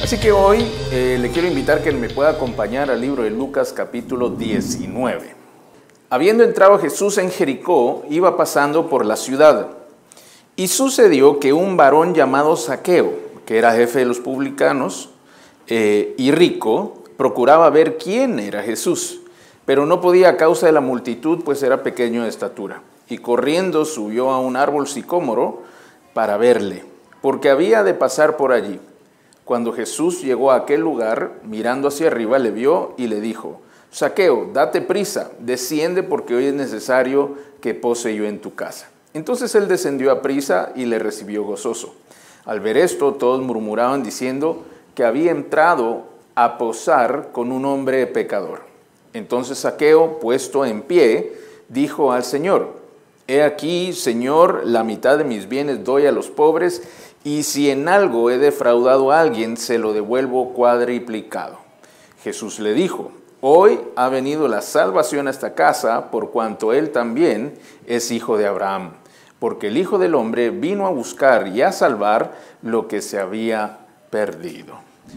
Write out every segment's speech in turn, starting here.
Así que hoy le quiero invitar que me pueda acompañar al libro de Lucas capítulo 19. Habiendo entrado Jesús en Jericó, iba pasando por la ciudad. Y sucedió que un varón llamado Zaqueo, que era jefe de los publicanos y rico, procuraba ver quién era Jesús, pero no podía a causa de la multitud, pues era pequeño de estatura. Y corriendo subió a un árbol sicómoro para verle, porque había de pasar por allí. Cuando Jesús llegó a aquel lugar, mirando hacia arriba, le vio y le dijo: Zaqueo, date prisa, desciende, porque hoy es necesario que pose yo en tu casa. Entonces él descendió a prisa y le recibió gozoso. Al ver esto, todos murmuraban diciendo que había entrado a posar con un hombre pecador. Entonces Zaqueo, puesto en pie, dijo al Señor: He aquí, Señor, la mitad de mis bienes doy a los pobres, y si en algo he defraudado a alguien, se lo devuelvo cuadriplicado. Jesús le dijo: Hoy ha venido la salvación a esta casa, por cuanto él también es hijo de Abraham, porque el Hijo del Hombre vino a buscar y a salvar lo que se había perdido.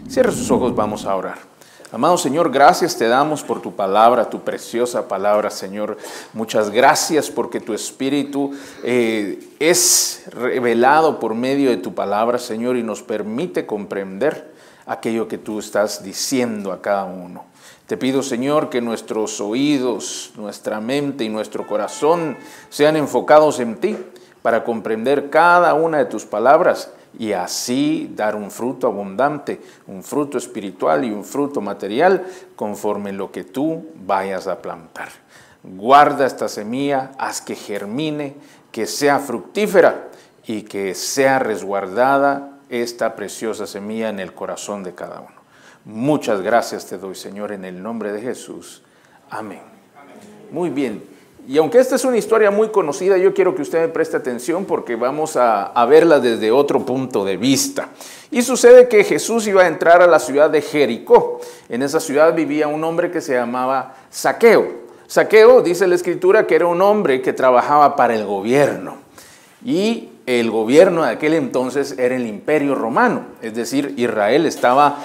Cierra sus ojos, vamos a orar. Amado Señor, gracias te damos por tu palabra, tu preciosa palabra, Señor. Muchas gracias porque tu Espíritu es revelado por medio de tu palabra, Señor, y nos permite comprender aquello que tú estás diciendo a cada uno. Te pido, Señor, que nuestros oídos, nuestra mente y nuestro corazón sean enfocados en ti para comprender cada una de tus palabras y así dar un fruto abundante, un fruto espiritual y un fruto material conforme lo que tú vayas a plantar. Guarda esta semilla, haz que germine, que sea fructífera y que sea resguardada esta preciosa semilla en el corazón de cada uno. Muchas gracias te doy, Señor, en el nombre de Jesús. Amén. Muy bien. Y aunque esta es una historia muy conocida, yo quiero que usted me preste atención porque vamos a verla desde otro punto de vista. Y sucede que Jesús iba a entrar a la ciudad de Jericó. En esa ciudad vivía un hombre que se llamaba Zaqueo. Zaqueo, dice la Escritura, que era un hombre que trabajaba para el gobierno. Y el gobierno de aquel entonces era el Imperio Romano. Es decir, Israel estaba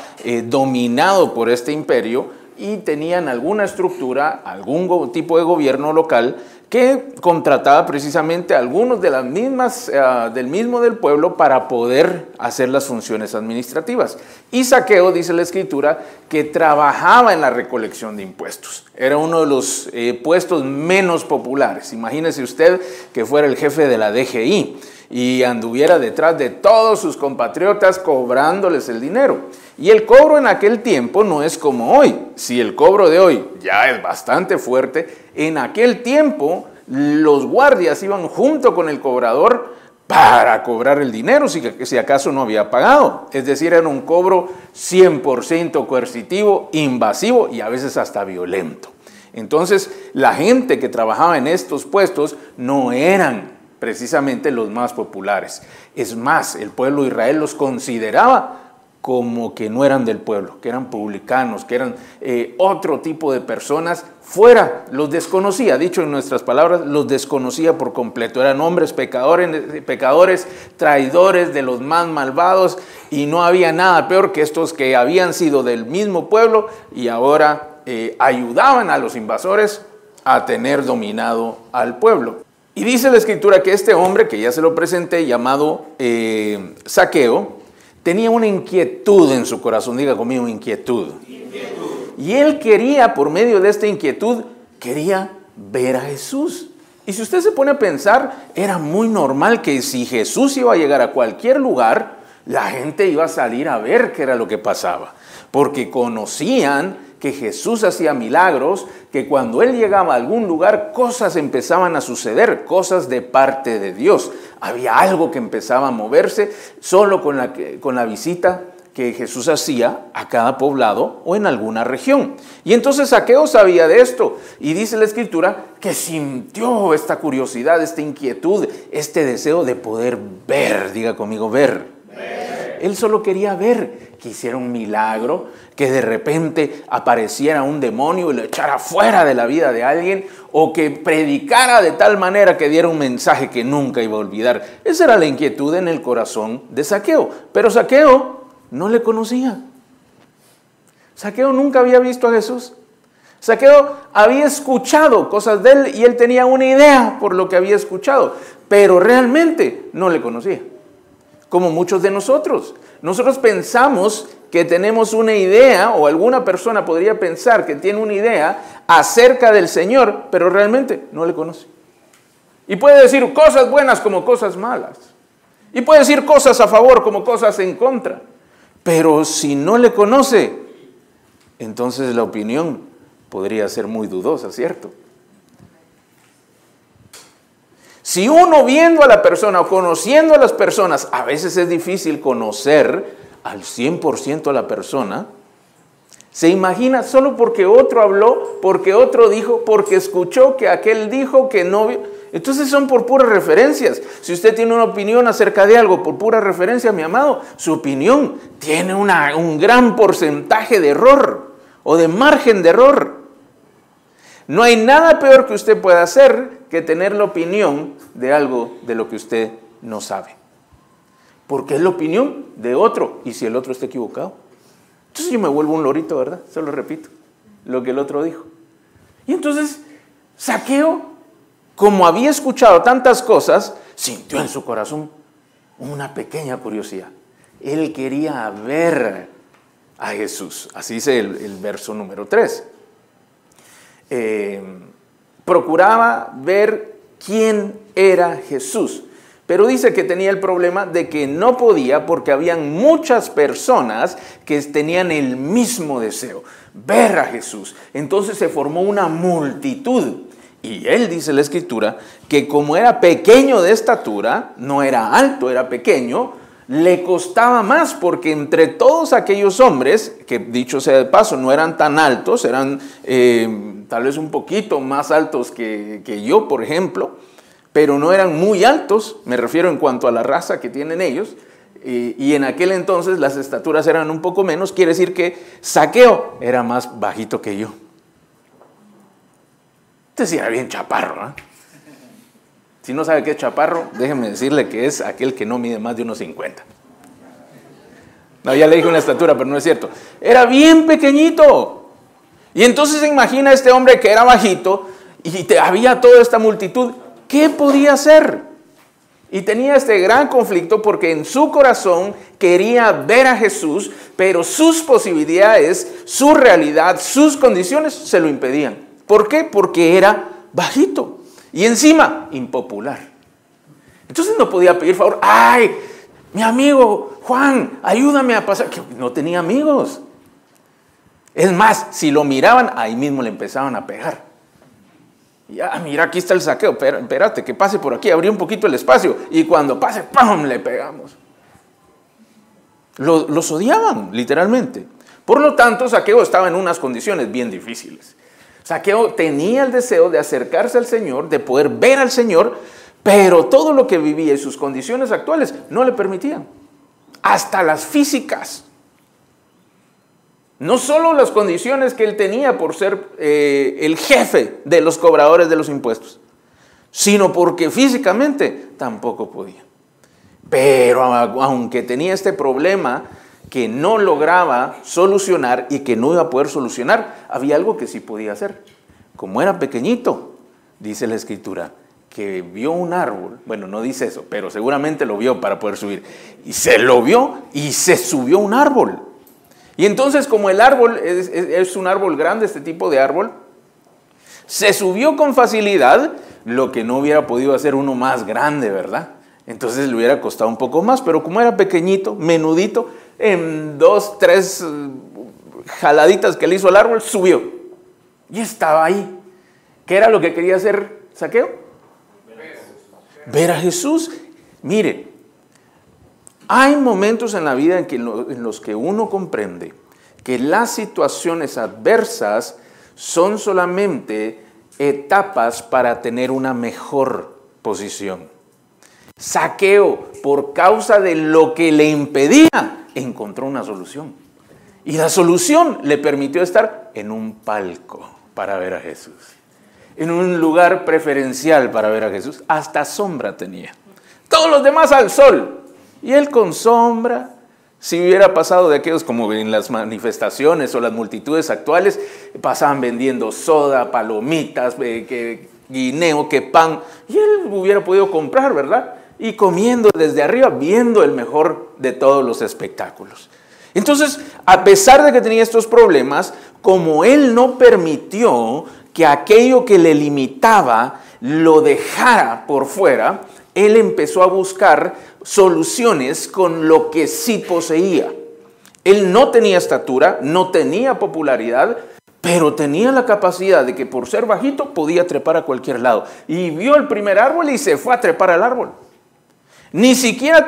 dominado por este imperio y tenían alguna estructura, algún tipo de gobierno local que contrataba precisamente a algunos de las mismas, del pueblo para poder hacer las funciones administrativas. Y Zaqueo, dice la Escritura, que trabajaba en la recolección de impuestos. Era uno de los puestos menos populares. Imagínese usted que fuera el jefe de la DGI y anduviera detrás de todos sus compatriotas cobrándoles el dinero. Y el cobro en aquel tiempo no es como hoy. Si el cobro de hoy ya es bastante fuerte, en aquel tiempo los guardias iban junto con el cobrador para cobrar el dinero si acaso no había pagado. Es decir, era un cobro 100% coercitivo, invasivo y a veces hasta violento. Entonces, la gente que trabajaba en estos puestos no eran precisamente los más populares. Es más, el pueblo de Israel los consideraba como que no eran del pueblo, que eran publicanos, que eran otro tipo de personas fuera, los desconocía, dicho en nuestras palabras, los desconocía por completo. Eran hombres pecadores, traidores, de los más malvados, y no había nada peor que estos que habían sido del mismo pueblo y ahora ayudaban a los invasores a tener dominado al pueblo. Y dice la Escritura que este hombre, que ya se lo presenté, llamado Zaqueo, tenía una inquietud en su corazón. Diga conmigo, inquietud. Y él quería, por medio de esta inquietud, quería ver a Jesús. Y si usted se pone a pensar, era muy normal que si Jesús iba a llegar a cualquier lugar, la gente iba a salir a ver qué era lo que pasaba. Porque conocían que Jesús hacía milagros, que cuando él llegaba a algún lugar, cosas empezaban a suceder, cosas de parte de Dios. Había algo que empezaba a moverse solo con la visita que Jesús hacía a cada poblado o en alguna región. Y entonces Zaqueo sabía de esto, y dice la Escritura que sintió esta curiosidad, esta inquietud, este deseo de poder ver. Diga conmigo, ver. Él solo quería ver que hiciera un milagro, que de repente apareciera un demonio y lo echara fuera de la vida de alguien, o que predicara de tal manera que diera un mensaje que nunca iba a olvidar. Esa era la inquietud en el corazón de Zaqueo, pero Zaqueo no le conocía. Zaqueo nunca había visto a Jesús. Zaqueo había escuchado cosas de él y él tenía una idea por lo que había escuchado, pero realmente no le conocía. Como muchos de nosotros. Nosotros pensamos que tenemos una idea, o alguna persona podría pensar que tiene una idea acerca del Señor, pero realmente no le conoce. Y puede decir cosas buenas como cosas malas. Y puede decir cosas a favor como cosas en contra. Pero si no le conoce, entonces la opinión podría ser muy dudosa, ¿cierto? Si uno viendo a la persona o conociendo a las personas, a veces es difícil conocer al 100% a la persona, se imagina solo porque otro habló, porque otro dijo, porque escuchó que aquel dijo que no vio. Entonces son por puras referencias. Si usted tiene una opinión acerca de algo por pura referencia, mi amado, su opinión tiene un gran porcentaje de error o de margen de error. No hay nada peor que usted pueda hacer que tener la opinión de algo de lo que usted no sabe. Porque es la opinión de otro, y si el otro está equivocado. Entonces yo me vuelvo un lorito, ¿verdad? Se lo repito, lo que el otro dijo. Y entonces Zaqueo, como había escuchado tantas cosas, sintió en su corazón una pequeña curiosidad. Él quería ver a Jesús. Así dice el verso número 3. Procuraba ver quién era Jesús, pero dice que tenía el problema de que no podía porque habían muchas personas que tenían el mismo deseo, ver a Jesús. Entonces se formó una multitud y él, dice la Escritura, que como era pequeño de estatura, no era alto, era pequeño, le costaba más porque entre todos aquellos hombres, que dicho sea de paso, no eran tan altos, eran tal vez un poquito más altos que yo, por ejemplo, pero no eran muy altos, me refiero en cuanto a la raza que tienen ellos, y en aquel entonces las estaturas eran un poco menos, quiere decir que Zaqueo era más bajito que yo. Entonces era bien chaparro, ¿eh? Si no sabe qué es chaparro, déjeme decirle que es aquel que no mide más de unos 50. No, ya le dije una estatura, pero no es cierto. Era bien pequeñito. Y entonces se imagina este hombre que era bajito y había toda esta multitud. ¿Qué podía hacer? Y tenía este gran conflicto porque en su corazón quería ver a Jesús, pero sus posibilidades, su realidad, sus condiciones se lo impedían. ¿Por qué? Porque era bajito. Y encima, impopular. Entonces no podía pedir favor. ¡Ay, mi amigo Juan, ayúdame a pasar! Que no tenía amigos. Es más, si lo miraban, ahí mismo le empezaban a pegar. Ya, mira, aquí está el Zaqueo. Espérate, que pase por aquí. Abrí un poquito el espacio. Y cuando pase, ¡pum!, le pegamos. Los odiaban, literalmente. Por lo tanto, Zaqueo estaba en unas condiciones bien difíciles. Zaqueo tenía el deseo de acercarse al Señor, de poder ver al Señor, pero todo lo que vivía y sus condiciones actuales no le permitían. Hasta las físicas. No solo las condiciones que él tenía por ser el jefe de los cobradores de los impuestos, sino porque físicamente tampoco podía. Pero aunque tenía este problema que no lograba solucionar y que no iba a poder solucionar, había algo que sí podía hacer. Como era pequeñito, dice la Escritura, que vio un árbol, bueno, no dice eso, pero seguramente lo vio para poder subir, y se lo vio y se subió a un árbol. Y entonces, como el árbol es un árbol grande, este tipo de árbol, se subió con facilidad, lo que no hubiera podido hacer uno más grande, ¿verdad? Entonces le hubiera costado un poco más, pero como era pequeñito, menudito, en 2, 3 jaladitas que le hizo al árbol, subió. Y estaba ahí. ¿Qué era lo que quería hacer Zaqueo? Ver a Jesús. Mire, hay momentos en la vida en los que uno comprende que las situaciones adversas son solamente etapas para tener una mejor posición. Zaqueo, por causa de lo que le impedía, encontró una solución. Y la solución le permitió estar en un palco para ver a Jesús. En un lugar preferencial para ver a Jesús. Hasta sombra tenía. Todos los demás al sol. Y él con sombra, Si hubiera pasado de aquellos como en las manifestaciones o las multitudes actuales, pasaban vendiendo soda, palomitas, que guineo, que pan, y él hubiera podido comprar, ¿verdad? Y comiendo desde arriba, viendo el mejor de todos los espectáculos. Entonces, a pesar de que tenía estos problemas, como él no permitió que aquello que le limitaba lo dejara por fuera, él empezó a buscar soluciones con lo que sí poseía. Él no tenía estatura, no tenía popularidad, pero tenía la capacidad de que por ser bajito podía trepar a cualquier lado. Y vio el primer árbol y se fue a trepar al árbol. Ni siquiera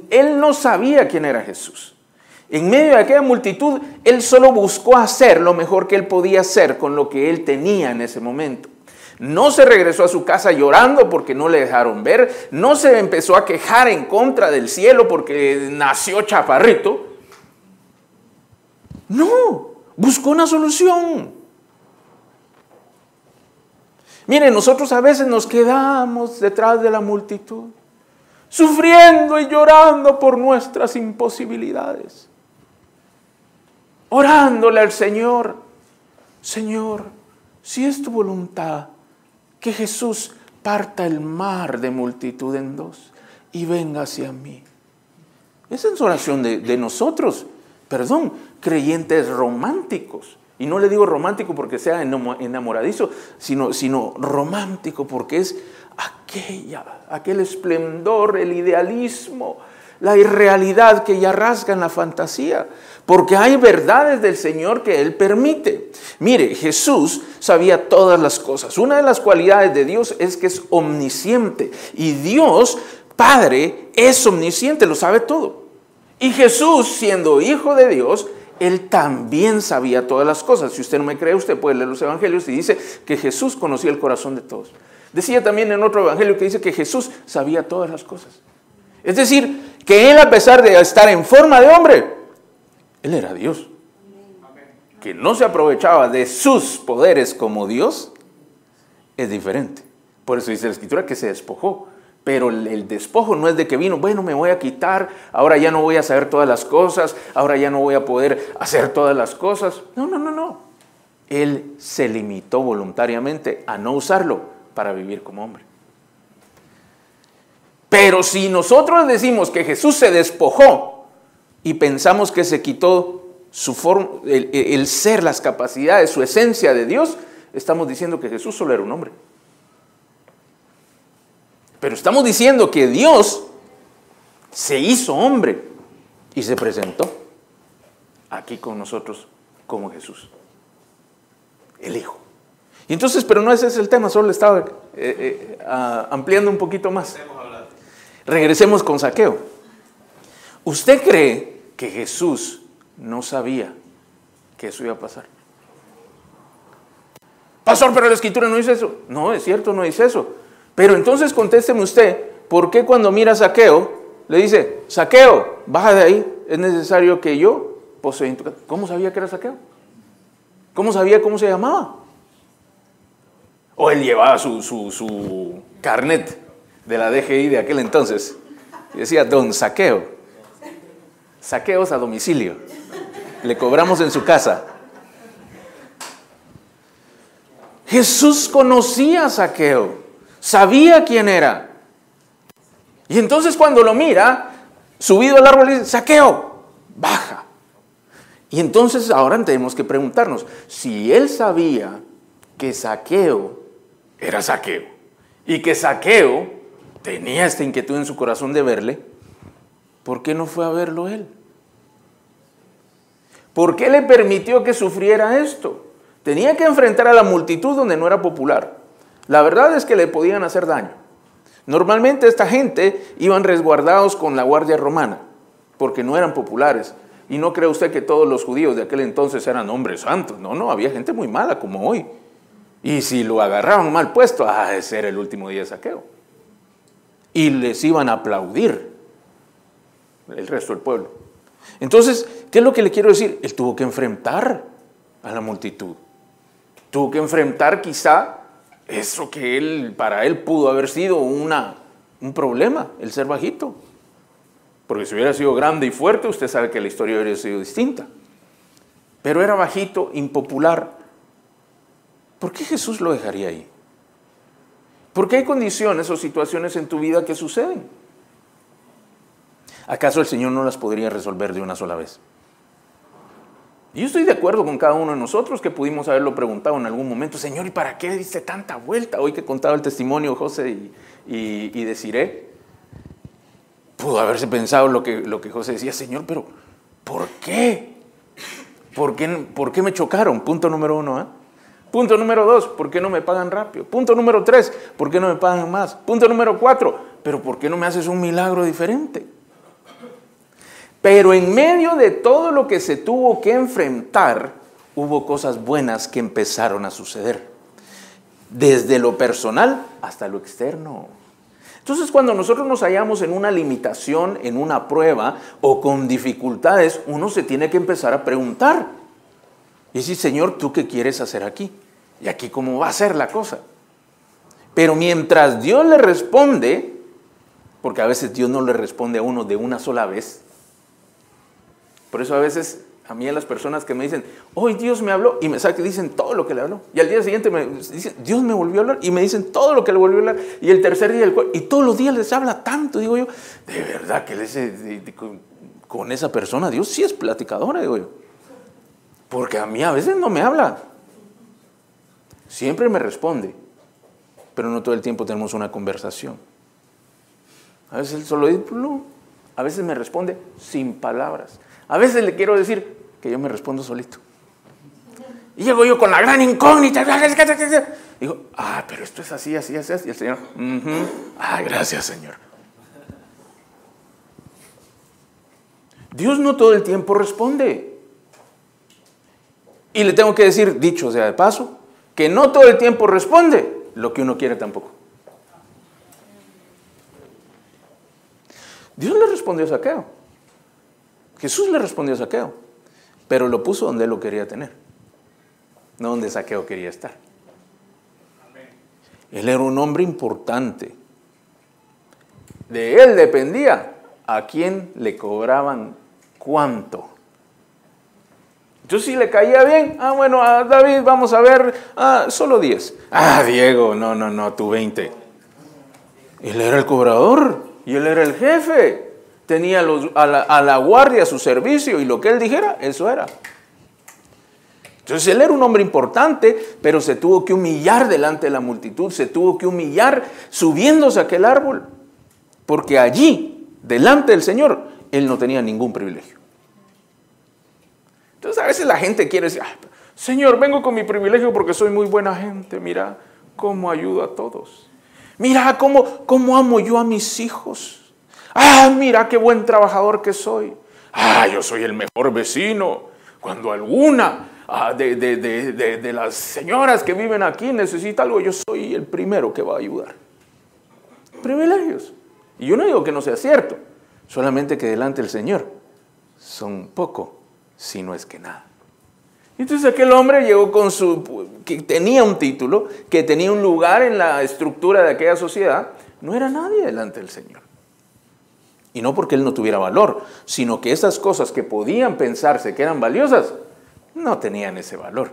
él no sabía quién era Jesús. En medio de aquella multitud, él solo buscó hacer lo mejor que él podía hacer con lo que él tenía en ese momento. No se regresó a su casa llorando porque no le dejaron ver. No se empezó a quejar en contra del cielo porque nació chaparrito. No, buscó una solución. Miren, nosotros a veces nos quedamos detrás de la multitud, sufriendo y llorando por nuestras imposibilidades. Orándole al Señor: Señor, si es tu voluntad, que Jesús parta el mar de multitud en dos y venga hacia mí. Esa es oración de nosotros, creyentes románticos. Y no le digo romántico porque sea enamoradizo, sino romántico porque es aquel esplendor, el idealismo, la irrealidad que ya rasga en la fantasía. Porque hay verdades del Señor que Él permite. Mire, Jesús sabía todas las cosas. Una de las cualidades de Dios es que es omnisciente. Y Dios, Padre, es omnisciente, lo sabe todo. Y Jesús, siendo hijo de Dios, Él también sabía todas las cosas. Si usted no me cree, usted puede leer los evangelios y dice que Jesús conocía el corazón de todos. Decía también en otro evangelio que dice que Jesús sabía todas las cosas. Es decir, que Él, a pesar de estar en forma de hombre, Él era Dios. Que no se aprovechaba de sus poderes como Dios es diferente. Por eso dice la Escritura que se despojó. Pero el despojo no es de que vino, bueno, me voy a quitar, ahora ya no voy a saber todas las cosas, ahora ya no voy a poder hacer todas las cosas. No. Él se limitó voluntariamente a no usarlo para vivir como hombre. Pero si nosotros decimos que Jesús se despojó y pensamos que se quitó su forma, el ser, las capacidades, su esencia de Dios, estamos diciendo que Jesús solo era un hombre. Pero estamos diciendo que Dios se hizo hombre y se presentó aquí con nosotros como Jesús, el Hijo. Y entonces, pero no ese es el tema, solo le estaba ampliando un poquito más. Regresemos con Zaqueo. ¿Usted cree que Jesús no sabía que eso iba a pasar? Pastor, pero la Escritura no dice eso. No, es cierto, no dice eso. Pero entonces contésteme usted, ¿por qué cuando mira a Zaqueo le dice: Zaqueo, baja de ahí, es necesario que yo posee en tu casa? ¿Cómo sabía que era Zaqueo? ¿Cómo sabía cómo se llamaba? O él llevaba su carnet de la DGI de aquel entonces y decía: Don Zaqueo, saqueos a domicilio, le cobramos en su casa. Jesús conocía a Zaqueo, sabía quién era. Y entonces cuando lo mira, subido al árbol, le dice: Zaqueo, baja. Y entonces ahora tenemos que preguntarnos, si él sabía que Zaqueo era Zaqueo y que Zaqueo tenía esta inquietud en su corazón de verle, ¿por qué no fue a verlo él? ¿Por qué le permitió que sufriera esto? Tenía que enfrentar a la multitud donde no era popular. La verdad es que le podían hacer daño. Normalmente esta gente iban resguardados con la guardia romana, porque no eran populares. Y no cree usted que todos los judíos de aquel entonces eran hombres santos. No, había gente muy mala como hoy. Y si lo agarraban mal puesto, ese era el último día de Zaqueo. Y les iban a aplaudir el resto del pueblo. Entonces, ¿qué es lo que le quiero decir? Él tuvo que enfrentar a la multitud. Tuvo que enfrentar quizá eso que para él pudo haber sido un problema, el ser bajito. Porque si hubiera sido grande y fuerte, usted sabe que la historia hubiera sido distinta. Pero era bajito, impopular. ¿Por qué Jesús lo dejaría ahí? ¿Por qué hay condiciones o situaciones en tu vida que suceden? ¿Acaso el Señor no las podría resolver de una sola vez? Yo estoy de acuerdo con cada uno de nosotros que pudimos haberlo preguntado en algún momento, Señor, ¿y para qué diste tanta vuelta? Hoy que contaba el testimonio José y Desiree, pudo haberse pensado lo que José decía, Señor, pero ¿por qué? ¿Por qué me chocaron? Punto número 1, ¿eh? Punto número 2, ¿por qué no me pagan rápido? Punto número 3, ¿por qué no me pagan más? Punto número 4, ¿pero por qué no me haces un milagro diferente? Pero en medio de todo lo que se tuvo que enfrentar, hubo cosas buenas que empezaron a suceder. Desde lo personal hasta lo externo. Entonces, cuando nosotros nos hallamos en una limitación, en una prueba o con dificultades, uno se tiene que empezar a preguntar. Y decir, Señor, ¿tú qué quieres hacer aquí? ¿Y aquí cómo va a ser la cosa? Pero mientras Dios le responde, porque a veces Dios no le responde a uno de una sola vez. Por eso a veces a mí, a las personas que me dicen, hoy Dios me habló, y me dicen todo lo que le habló. Y al día siguiente me dicen, Dios me volvió a hablar, y me dicen todo lo que le volvió a hablar. Y el tercer día, y todos los días les habla tanto, digo yo, de verdad que con esa persona Dios sí es platicadora, digo yo. Porque a mí a veces no me habla. Siempre me responde, pero no todo el tiempo tenemos una conversación. A veces él solo dice, a veces me responde sin palabras. A veces le quiero decir que yo me respondo solito. Y llego yo con la gran incógnita. Digo, pero esto es así, así, así. Y el Señor, gracias, Señor. Dios no todo el tiempo responde. Y le tengo que decir, dicho sea de paso, que no todo el tiempo responde lo que uno quiere tampoco. Dios le respondió a Zaqueo. Jesús le respondió a Zaqueo, pero lo puso donde él lo quería tener, no donde Zaqueo quería estar. Él era un hombre importante. De él dependía a quién le cobraban cuánto. Entonces, si le caía bien, bueno, a David vamos a ver, solo 10. Diego, no, tú 20. Él era el cobrador y él era el jefe. Tenía a la guardia a su servicio y lo que él dijera, eso era. Entonces él era un hombre importante, pero se tuvo que humillar delante de la multitud, se tuvo que humillar subiéndose a aquel árbol, porque allí, delante del Señor, él no tenía ningún privilegio. Entonces a veces la gente quiere decir, Señor, vengo con mi privilegio porque soy muy buena gente, mira cómo ayudo a todos. Mira cómo amo yo a mis hijos. Mira qué buen trabajador que soy. Yo soy el mejor vecino. Cuando alguna de las señoras que viven aquí necesita algo, yo soy el primero que va a ayudar. Privilegios. Y yo no digo que no sea cierto, solamente que delante del Señor son poco, si no es que nada. Entonces aquel hombre llegó que tenía un título, que tenía un lugar en la estructura de aquella sociedad, no era nadie delante del Señor. Y no porque él no tuviera valor, sino que esas cosas que podían pensarse que eran valiosas, no tenían ese valor.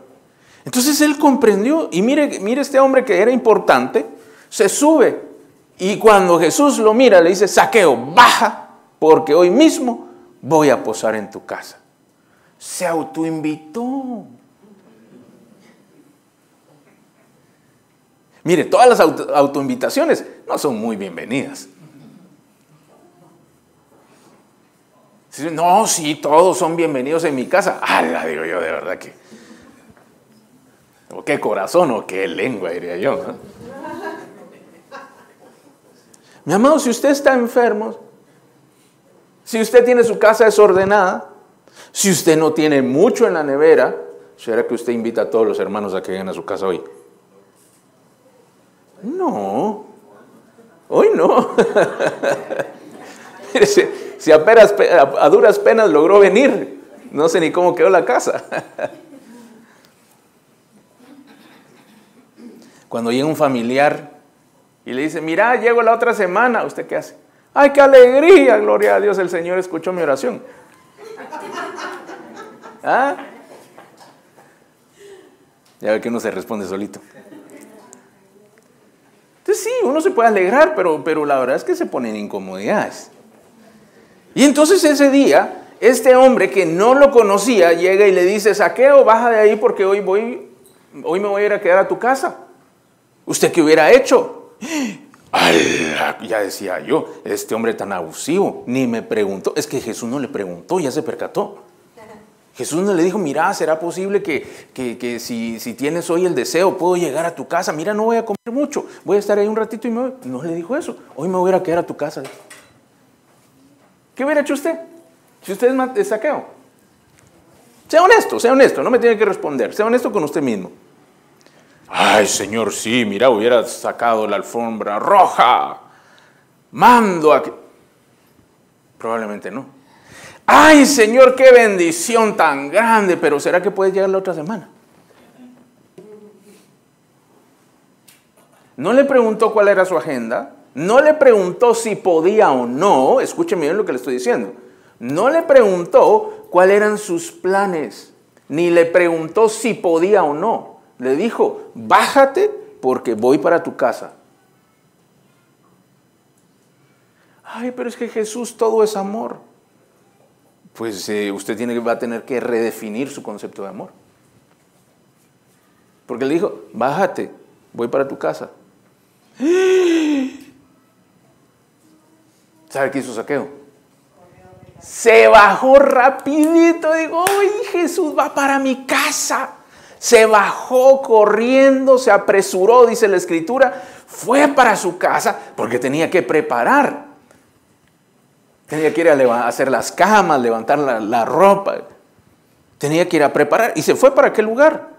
Entonces él comprendió, y mire este hombre que era importante, se sube, y cuando Jesús lo mira, le dice, Zaqueo, baja, porque hoy mismo voy a posar en tu casa. Se autoinvitó. Mire, todas las autoinvitaciones no son muy bienvenidas. No, sí, todos son bienvenidos en mi casa. Digo yo, de verdad que... O qué corazón o qué lengua, diría yo, ¿no? Mi amado, si usted está enfermo, si usted tiene su casa desordenada, si usted no tiene mucho en la nevera, ¿será que usted invita a todos los hermanos a que vengan a su casa hoy? No, hoy no. Si a duras penas logró venir, no sé ni cómo quedó la casa. Cuando llega un familiar y le dice, mira, llego la otra semana, ¿usted qué hace? ¡Ay, qué alegría! Gloria a Dios, el Señor escuchó mi oración. ¿Ah? Ya ve que uno se responde solito. Entonces sí, uno se puede alegrar, pero la verdad es que se pone en incomodidades. Y entonces ese día, este hombre que no lo conocía llega y le dice: Zaqueo, baja de ahí porque hoy me voy a ir a quedar a tu casa. ¿Usted qué hubiera hecho? Ya decía yo, este hombre tan abusivo, ni me preguntó. Es que Jesús no le preguntó, ya se percató. Jesús no le dijo: mira, ¿será posible que si tienes hoy el deseo, puedo llegar a tu casa? Mira, no voy a comer mucho, voy a estar ahí un ratito y me voy. No le dijo eso. Hoy me voy a ir a quedar a tu casa. ¿Qué hubiera hecho usted? Si usted es Zaqueo. Sea honesto, no me tiene que responder. Sea honesto con usted mismo. Ay, Señor, sí, mira, hubiera sacado la alfombra roja. Mando a que... Probablemente no. Ay, Señor, qué bendición tan grande, pero ¿será que puedes llegar la otra semana? No le preguntó cuál era su agenda, no le preguntó si podía o no, escúcheme bien lo que le estoy diciendo, no le preguntó cuáles eran sus planes, ni le preguntó si podía o no. Le dijo: bájate porque voy para tu casa. Ay, pero es que Jesús todo es amor. Pues usted va a tener que redefinir su concepto de amor. Porque le dijo: bájate, voy para tu casa. ¿Sabe qué hizo Zaqueo? Se bajó rapidito, digo: ¡ay, Jesús va para mi casa! Se bajó corriendo, se apresuró, dice la Escritura, fue para su casa porque tenía que preparar. Tenía que ir a hacer las camas, levantar la ropa. Tenía que ir a preparar y se fue para aquel lugar.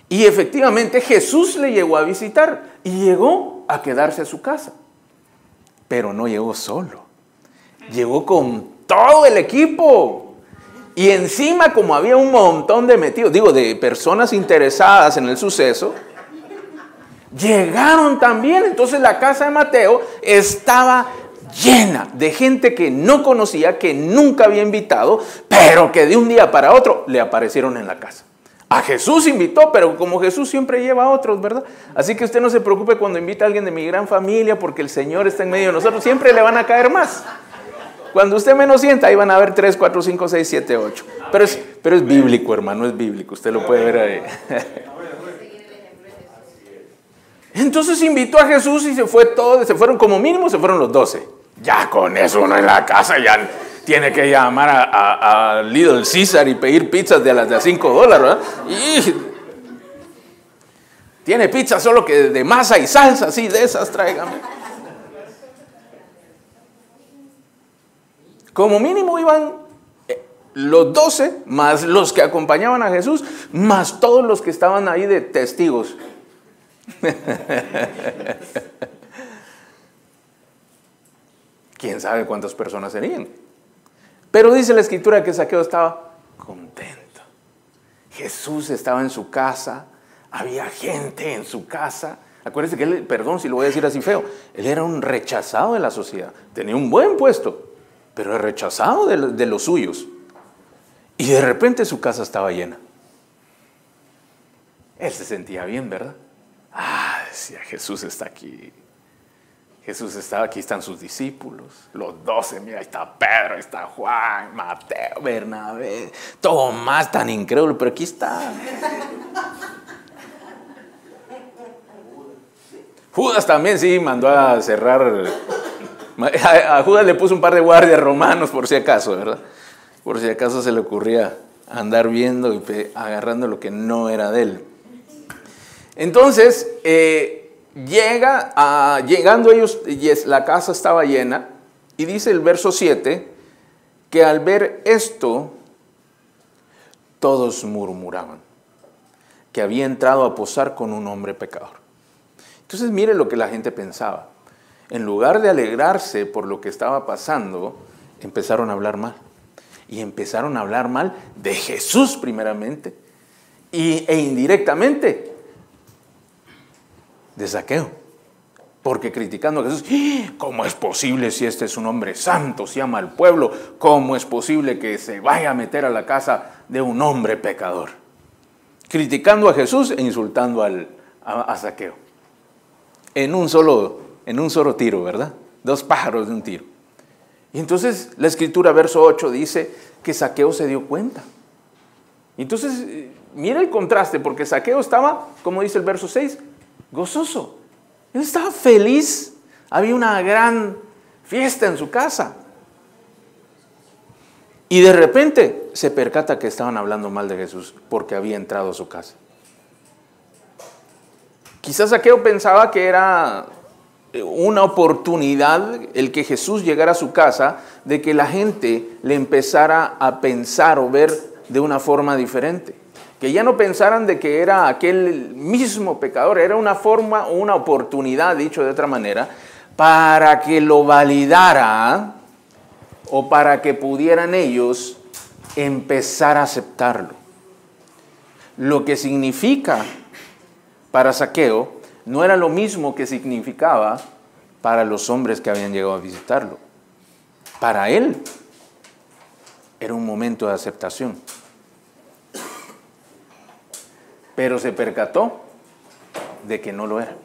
Y efectivamente Jesús le llegó a visitar y llegó a quedarse a su casa. Pero no llegó solo. Llegó con todo el equipo. Y encima, como había un montón de metidos, de personas interesadas en el suceso, llegaron también. Entonces la casa de Mateo estaba llena de gente que no conocía, que nunca había invitado, pero que de un día para otro le aparecieron en la casa. A Jesús invitó, pero como Jesús siempre lleva a otros, ¿verdad? Así que usted no se preocupe cuando invita a alguien de mi gran familia, porque el Señor está en medio de nosotros, siempre le van a caer más. Cuando usted menos sienta, ahí van a ver 3, 4, 5, 6, 7, 8. Pero es bíblico, hermano, es bíblico. Usted lo puede ver ahí. Entonces invitó a Jesús y se fueron como mínimo, se fueron los 12. Ya con eso uno en la casa ya tiene que llamar a Little Caesar y pedir pizzas de las de $5, ¿verdad? Y tiene pizza solo que de masa y salsa, así de esas tráigame. Como mínimo iban los 12, más los que acompañaban a Jesús, más todos los que estaban ahí de testigos. ¿Quién sabe cuántas personas serían? Pero dice la Escritura que Zaqueo estaba contento. Jesús estaba en su casa, había gente en su casa. Acuérdense que él, perdón si lo voy a decir así feo, él era un rechazado de la sociedad. Tenía un buen puesto, pero es rechazado de los suyos. Y de repente su casa estaba llena. Él se sentía bien, ¿verdad? Decía: Jesús está aquí. Jesús estaba aquí, están sus discípulos, los 12, mira, ahí está Pedro, ahí está Juan, Mateo, Bernabé, Tomás, tan incrédulo, pero aquí está. Judas también, sí, mandó a cerrar. A Judas le puso un par de guardias romanos por si acaso, ¿verdad? Por si acaso se le ocurría andar viendo y agarrando lo que no era de él. Entonces, llegando ellos, la casa estaba llena, y dice el verso 7, que al ver esto, todos murmuraban, que había entrado a posar con un hombre pecador. Entonces mire lo que la gente pensaba. En lugar de alegrarse por lo que estaba pasando, empezaron a hablar mal. Y empezaron a hablar mal de Jesús primeramente, e indirectamente de Zaqueo. Porque criticando a Jesús, ¿cómo es posible si este es un hombre santo, si ama al pueblo? ¿Cómo es posible que se vaya a meter a la casa de un hombre pecador? Criticando a Jesús e insultando a Zaqueo. En un solo tiro, ¿verdad? 2 pájaros de un tiro. Y entonces la Escritura, verso 8, dice que Zaqueo se dio cuenta. Entonces, mira el contraste, porque Zaqueo estaba, como dice el verso 6, gozoso. Él estaba feliz, había una gran fiesta en su casa. Y de repente se percata que estaban hablando mal de Jesús porque había entrado a su casa. Quizás Zaqueo pensaba que era una oportunidad el que Jesús llegara a su casa, de que la gente le empezara a pensar o ver de una forma diferente. Que ya no pensaran de que era aquel mismo pecador, era una forma o una oportunidad, dicho de otra manera, para que lo validara o para que pudieran ellos empezar a aceptarlo. Lo que significa para Zaqueo no era lo mismo que significaba para los hombres que habían llegado a visitarlo. Para él era un momento de aceptación. Pero se percató de que no lo era,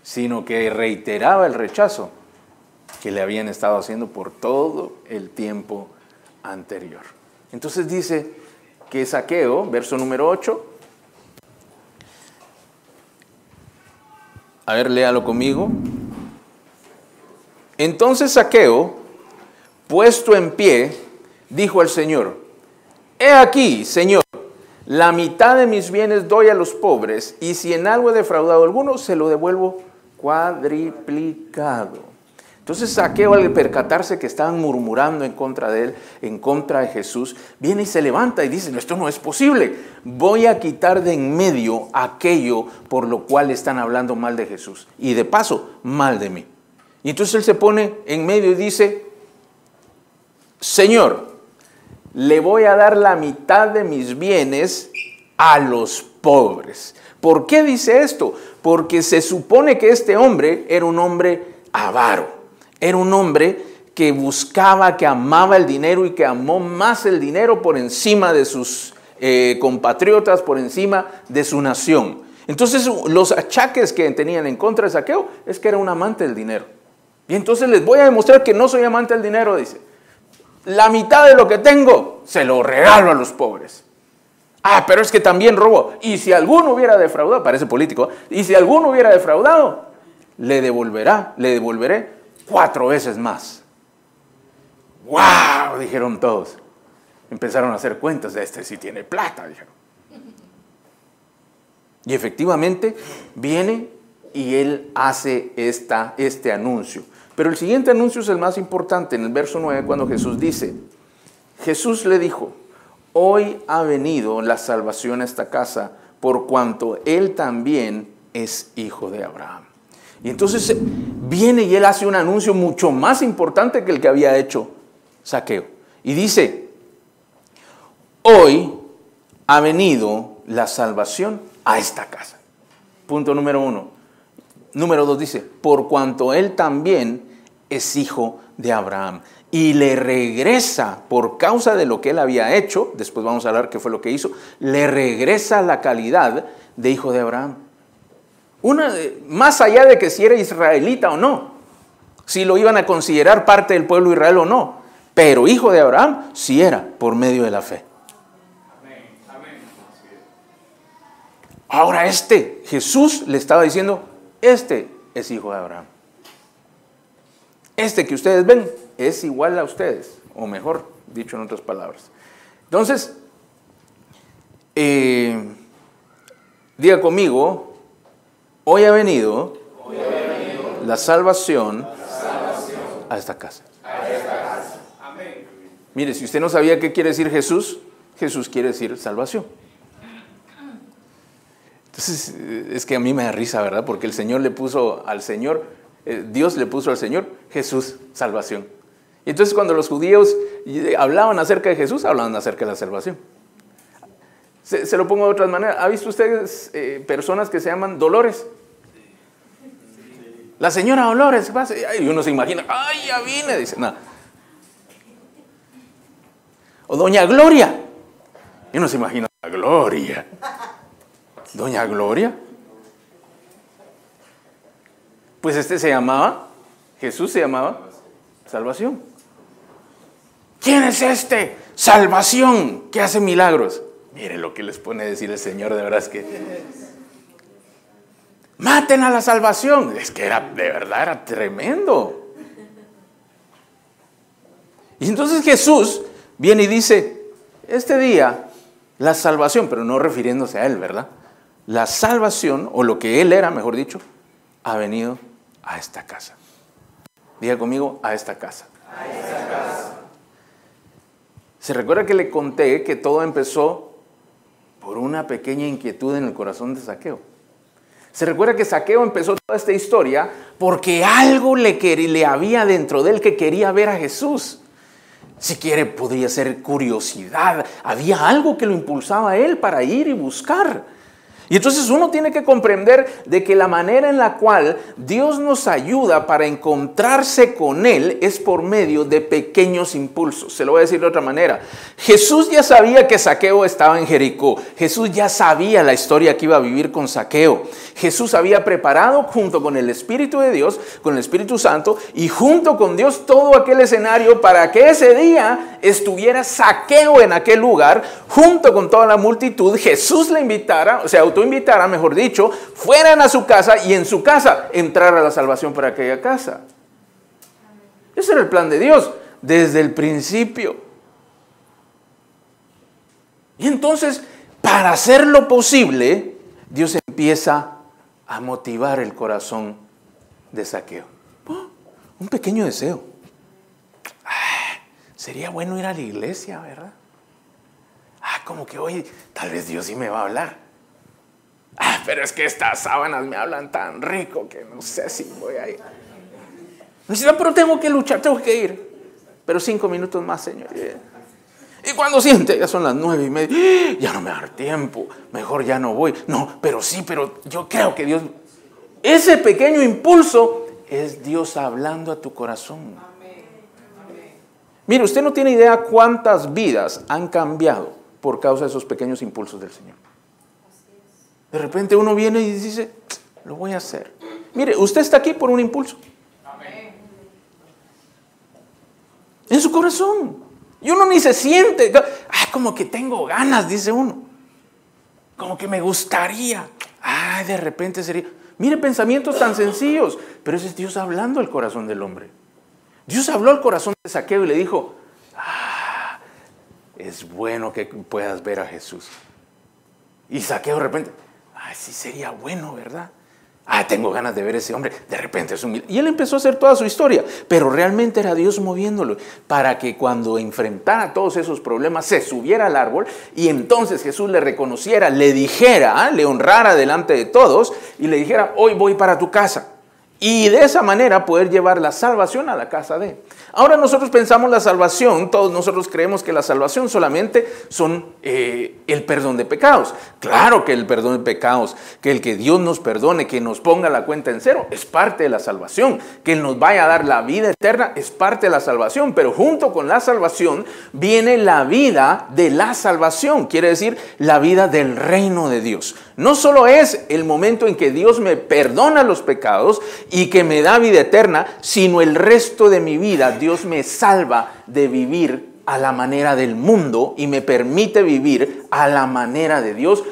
sino que reiteraba el rechazo que le habían estado haciendo por todo el tiempo anterior. Entonces dice que Zaqueo, verso número 8, a ver, léalo conmigo. Entonces Zaqueo, puesto en pie, dijo al Señor: He aquí, Señor, la mitad de mis bienes doy a los pobres, y si en algo he defraudado a alguno, se lo devuelvo cuadriplicado. Entonces Zaqueo, al percatarse que estaban murmurando en contra de él, en contra de Jesús, viene y se levanta y dice: no, esto no es posible, voy a quitar de en medio aquello por lo cual están hablando mal de Jesús, y de paso, mal de mí. Y entonces él se pone en medio y dice: Señor, le voy a dar la mitad de mis bienes a los pobres. ¿Por qué dice esto? Porque se supone que este hombre era un hombre avaro. Era un hombre que buscaba, que amaba el dinero y que amó más el dinero por encima de sus compatriotas, por encima de su nación. Entonces los achaques que tenían en contra de Zaqueo es que era un amante del dinero. Y entonces les voy a demostrar que no soy amante del dinero, dice. La mitad de lo que tengo se lo regalo a los pobres. Ah, pero es que también robó. Y si alguno hubiera defraudado, parece político, y si alguno hubiera defraudado, le devolveré 4 veces más. ¡Wow! Dijeron todos. Empezaron a hacer cuentas de este, si tiene plata, dijeron. Y efectivamente viene y él hace este anuncio. Pero el siguiente anuncio es el más importante, en el verso 9, cuando Jesús dice: Jesús le dijo: hoy ha venido la salvación a esta casa, por cuanto él también es hijo de Abraham. Y entonces viene y él hace un anuncio mucho más importante que el que había hecho Zaqueo. Y dice: hoy ha venido la salvación a esta casa. Punto número 1. Número 2 dice: por cuanto él también es hijo de Abraham. Y le regresa, por causa de lo que él había hecho, después vamos a hablar qué fue lo que hizo, le regresa la calidad de hijo de Abraham. Más allá de que si era israelita o no, si lo iban a considerar parte del pueblo de Israel o no, pero hijo de Abraham sí era, por medio de la fe. Ahora Jesús le estaba diciendo: este es hijo de Abraham. Este que ustedes ven es igual a ustedes, o mejor dicho en otras palabras. Entonces, diga conmigo: hoy ha venido la salvación a esta casa. Mire, si usted no sabía qué quiere decir Jesús, Jesús quiere decir salvación. Entonces, es que a mí me da risa, ¿verdad? Porque el Señor le puso al Señor, Dios le puso al Señor Jesús, salvación. Y entonces cuando los judíos hablaban acerca de Jesús, hablaban acerca de la salvación. Se lo pongo de otra manera. ¿Ha visto ustedes personas que se llaman Dolores? La señora Dolores pasa y uno se imagina, ay, ya vine, dice, no. O doña Gloria, y uno se imagina, Gloria. Doña Gloria. Pues Jesús se llamaba Salvación. ¿Quién es este? Salvación, que hace milagros. Mire lo que les pone a decir el Señor, de verdad es que maten a la salvación. Es que de verdad era tremendo. Y entonces Jesús viene y dice, este día la salvación, pero no refiriéndose a él, ¿verdad? La salvación, o lo que él era, mejor dicho, ha venido a esta casa. Diga conmigo, a esta casa. A esta casa. ¿Se recuerda que le conté que todo empezó por una pequeña inquietud en el corazón de Zaqueo? ¿Se recuerda que Zaqueo empezó toda esta historia porque algo le había dentro de él que quería ver a Jesús? Si quiere, podría ser curiosidad. Había algo que lo impulsaba a él para ir y buscar. Y entonces uno tiene que comprender de que la manera en la cual Dios nos ayuda para encontrarse con Él es por medio de pequeños impulsos. Se lo voy a decir de otra manera. Jesús ya sabía que Zaqueo estaba en Jericó. Jesús ya sabía la historia que iba a vivir con Zaqueo. Jesús había preparado junto con el Espíritu de Dios, con el Espíritu Santo y junto con Dios todo aquel escenario para que ese día estuviera Zaqueo en aquel lugar junto con toda la multitud. Jesús le invitara, o sea, autoinvitara, mejor dicho, fueran a su casa y en su casa entrara la salvación para aquella casa. Ese era el plan de Dios desde el principio. Y entonces, para hacerlo posible, Dios empieza a motivar el corazón de Zaqueo. Un pequeño deseo. Sería bueno ir a la iglesia, ¿verdad? Como que hoy tal vez Dios sí me va a hablar. Pero es que estas sábanas me hablan tan rico que no sé si voy a ir. Me dice, pero tengo que luchar, tengo que ir. Pero 5 minutos más, Señor. Y cuando siente, ya son las 9:30, ya no me da tiempo, mejor ya no voy. No, pero sí, pero yo creo que Dios... Ese pequeño impulso es Dios hablando a tu corazón. Mire, usted no tiene idea cuántas vidas han cambiado por causa de esos pequeños impulsos del Señor. De repente uno viene y dice, lo voy a hacer. Mire, usted está aquí por un impulso. En su corazón. Y uno ni se siente, como que tengo ganas, dice uno. Como que me gustaría. De repente sería. Mire, pensamientos tan sencillos, pero ese es Dios hablando al corazón del hombre. Dios habló al corazón de Zaqueo y le dijo, es bueno que puedas ver a Jesús. Y Zaqueo de repente, sí sería bueno, ¿verdad? Tengo ganas de ver a ese hombre. De repente es un... Y él empezó a hacer toda su historia, pero realmente era Dios moviéndolo para que cuando enfrentara todos esos problemas se subiera al árbol y entonces Jesús le reconociera, le dijera, le honrara delante de todos y le dijera, hoy voy para tu casa. Y de esa manera poder llevar la salvación a la casa de. Ahora nosotros pensamos la salvación, todos nosotros creemos que la salvación solamente son el perdón de pecados. Claro que el perdón de pecados, que el que Dios nos perdone, que nos ponga la cuenta en cero, es parte de la salvación. Que Él nos vaya a dar la vida eterna es parte de la salvación. Pero junto con la salvación viene la vida de la salvación, quiere decir la vida del reino de Dios. No solo es el momento en que Dios me perdona los pecados y que me da vida eterna, sino el resto de mi vida Dios me salva de vivir a la manera del mundo y me permite vivir a la manera de Dios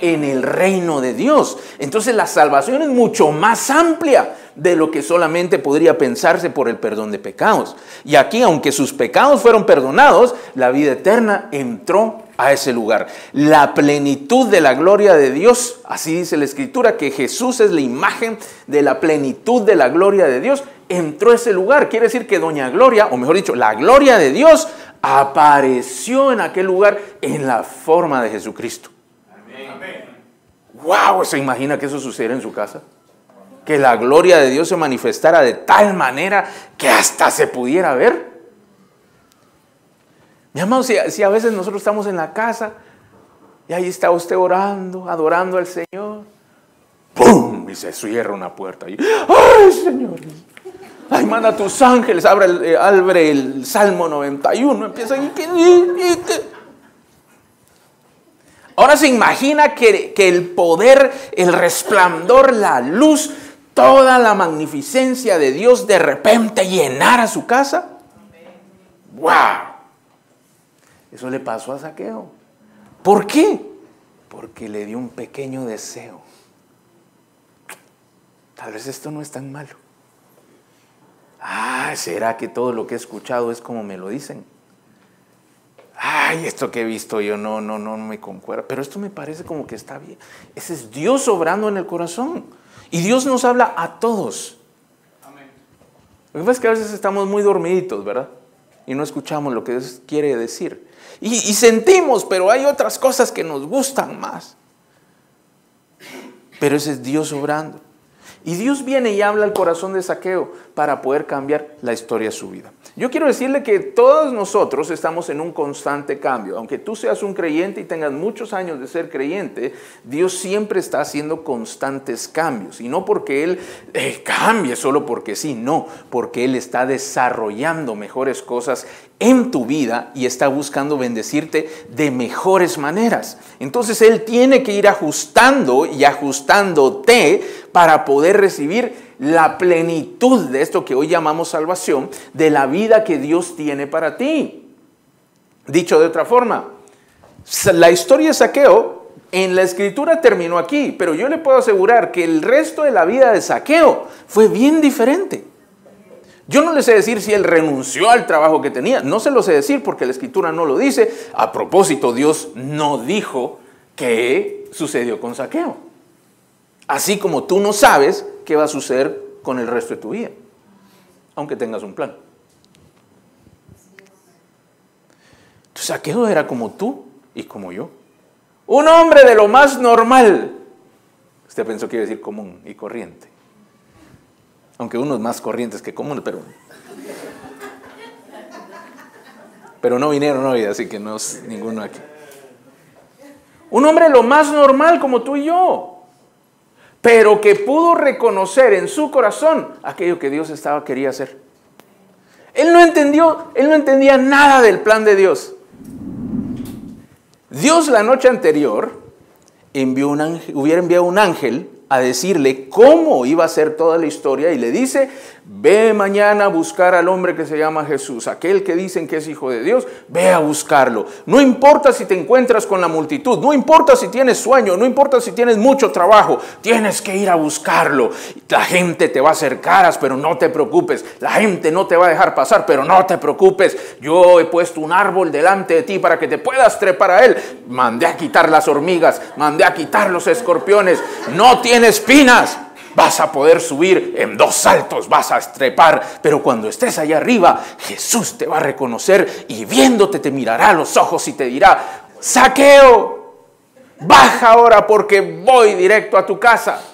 en el reino de Dios. Entonces la salvación es mucho más amplia de lo que solamente podría pensarse por el perdón de pecados. Y aquí, aunque sus pecados fueron perdonados, la vida eterna entró a ese lugar. La plenitud de la gloria de Dios, así dice la Escritura, que Jesús es la imagen de la plenitud de la gloria de Dios, entró a ese lugar. Quiere decir que doña Gloria, o mejor dicho, la gloria de Dios apareció en aquel lugar en la forma de Jesucristo. Amén. ¡Wow! ¿Se imagina que eso sucediera en su casa? Que la gloria de Dios se manifestara de tal manera que hasta se pudiera ver. Mi amado, si a veces nosotros estamos en la casa y ahí está usted orando, adorando al Señor, ¡pum! y se cierra una puerta. Y, ¡ay, Señor! Ay, manda a tus ángeles, abre el Salmo 91. Empieza Ahora se imagina que el poder, el resplandor, la luz, toda la magnificencia de Dios de repente llenara su casa. ¡Wow! Eso le pasó a Zaqueo. ¿Por qué? Porque le dio un pequeño deseo. Tal vez esto no es tan malo. ¿Será que todo lo que he escuchado es como me lo dicen? Esto que he visto yo no me concuerda. Pero esto me parece como que está bien. Ese es Dios obrando en el corazón. Y Dios nos habla a todos. Amén. Lo que pasa es que a veces estamos muy dormiditos, ¿verdad? Y no escuchamos lo que Dios quiere decir. Y sentimos, pero hay otras cosas que nos gustan más. Pero ese es Dios obrando. Y Dios viene y habla al corazón de Zaqueo para poder cambiar la historia de su vida. Yo quiero decirle que todos nosotros estamos en un constante cambio. Aunque tú seas un creyente y tengas muchos años de ser creyente, Dios siempre está haciendo constantes cambios. Y no porque Él cambie solo porque sí, no. Porque Él está desarrollando mejores cosas en tu vida y está buscando bendecirte de mejores maneras. Entonces Él tiene que ir ajustando y ajustándote para poder recibir la plenitud de esto que hoy llamamos salvación, de la vida que Dios tiene para ti. Dicho de otra forma, la historia de Zaqueo en la escritura terminó aquí, pero yo le puedo asegurar que el resto de la vida de Zaqueo fue bien diferente. Yo no le sé decir si él renunció al trabajo que tenía, no se lo sé decir porque la escritura no lo dice. A propósito, Dios no dijo qué sucedió con Zaqueo. Así como tú no sabes qué va a suceder con el resto de tu vida, aunque tengas un plan. Entonces, Zaqueo era como tú y como yo. Un hombre de lo más normal. Usted pensó que iba a decir común y corriente. Aunque unos más corrientes que comunes, pero no vinieron hoy, así que no es ninguno aquí. Un hombre de lo más normal como tú y yo, pero que pudo reconocer en su corazón aquello que Dios quería hacer. Él no entendía nada del plan de Dios. Dios la noche anterior hubiera enviado un ángel a decirle cómo iba a ser toda la historia y le dice: ve mañana a buscar al hombre que se llama Jesús, aquel que dicen que es hijo de Dios, ve a buscarlo. No importa si te encuentras con la multitud, no importa si tienes sueño, no importa si tienes mucho trabajo, tienes que ir a buscarlo. La gente te va a hacer caras, pero no te preocupes. La gente no te va a dejar pasar, pero no te preocupes. Yo he puesto un árbol delante de ti para que te puedas trepar a él. Mandé a quitar las hormigas, mandé a quitar los escorpiones. No tiene espinas. Vas a poder subir en 2 saltos, vas a trepar, pero cuando estés allá arriba, Jesús te va a reconocer y viéndote te mirará a los ojos y te dirá: Zaqueo, baja ahora porque voy directo a tu casa.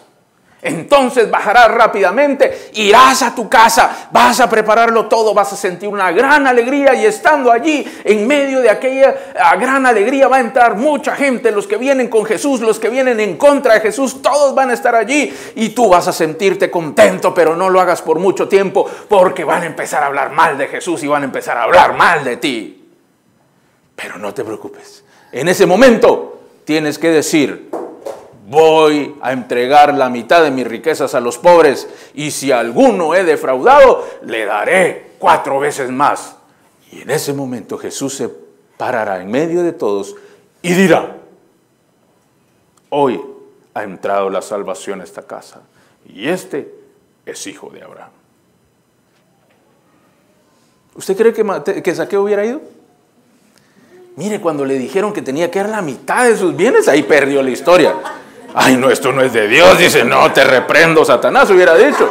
Entonces bajarás rápidamente, irás a tu casa, vas a prepararlo todo, vas a sentir una gran alegría y estando allí en medio de aquella gran alegría va a entrar mucha gente, los que vienen con Jesús, los que vienen en contra de Jesús, todos van a estar allí y tú vas a sentirte contento, pero no lo hagas por mucho tiempo porque van a empezar a hablar mal de Jesús y van a empezar a hablar mal de ti. Pero no te preocupes, en ese momento tienes que decir: voy a entregar la mitad de mis riquezas a los pobres y si a alguno he defraudado, le daré 4 veces más. Y en ese momento Jesús se parará en medio de todos y dirá: hoy ha entrado la salvación a esta casa y este es hijo de Abraham. ¿Usted cree que Zaqueo hubiera ido? Mire, cuando le dijeron que tenía que dar la mitad de sus bienes, ahí perdió la historia. Ay, no, esto no es de Dios. Dice: no, te reprendo, Satanás, hubiera dicho.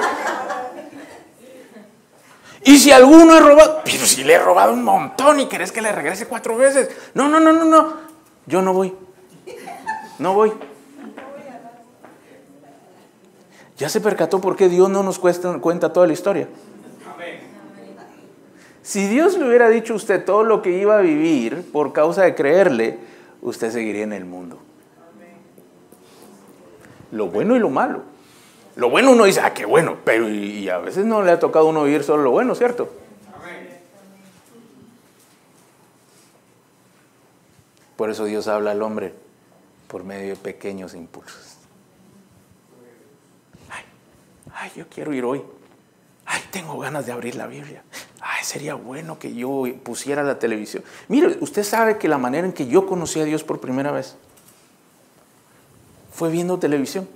Y si alguno he robado, pero si le he robado un montón y querés que le regrese 4 veces. No, yo no voy. No voy. ¿Ya se percató por qué Dios no nos cuenta toda la historia? Si Dios le hubiera dicho a usted todo lo que iba a vivir por causa de creerle, usted seguiría en el mundo. Lo bueno y lo malo. Lo bueno uno dice, qué bueno, pero y a veces no le ha tocado a uno vivir solo lo bueno, ¿cierto? Por eso Dios habla al hombre por medio de pequeños impulsos. Ay, yo quiero ir hoy. Ay, tengo ganas de abrir la Biblia. Ay, sería bueno que yo pusiera la televisión. Mire, usted sabe que la manera en que yo conocí a Dios por primera vez fue viendo televisión.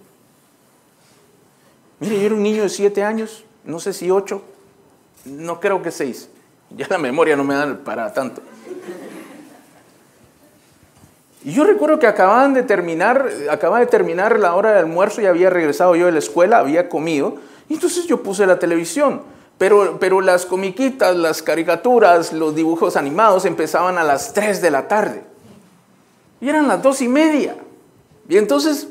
Mire, yo era un niño de 7 años, no sé si 8, no creo que 6. Ya la memoria no me da para tanto. Y yo recuerdo que acababa de terminar la hora del almuerzo y había regresado yo de la escuela, había comido, y entonces yo puse la televisión. Pero las comiquitas, las caricaturas, los dibujos animados empezaban a las 3 de la tarde. Y eran las 2:30. Y entonces,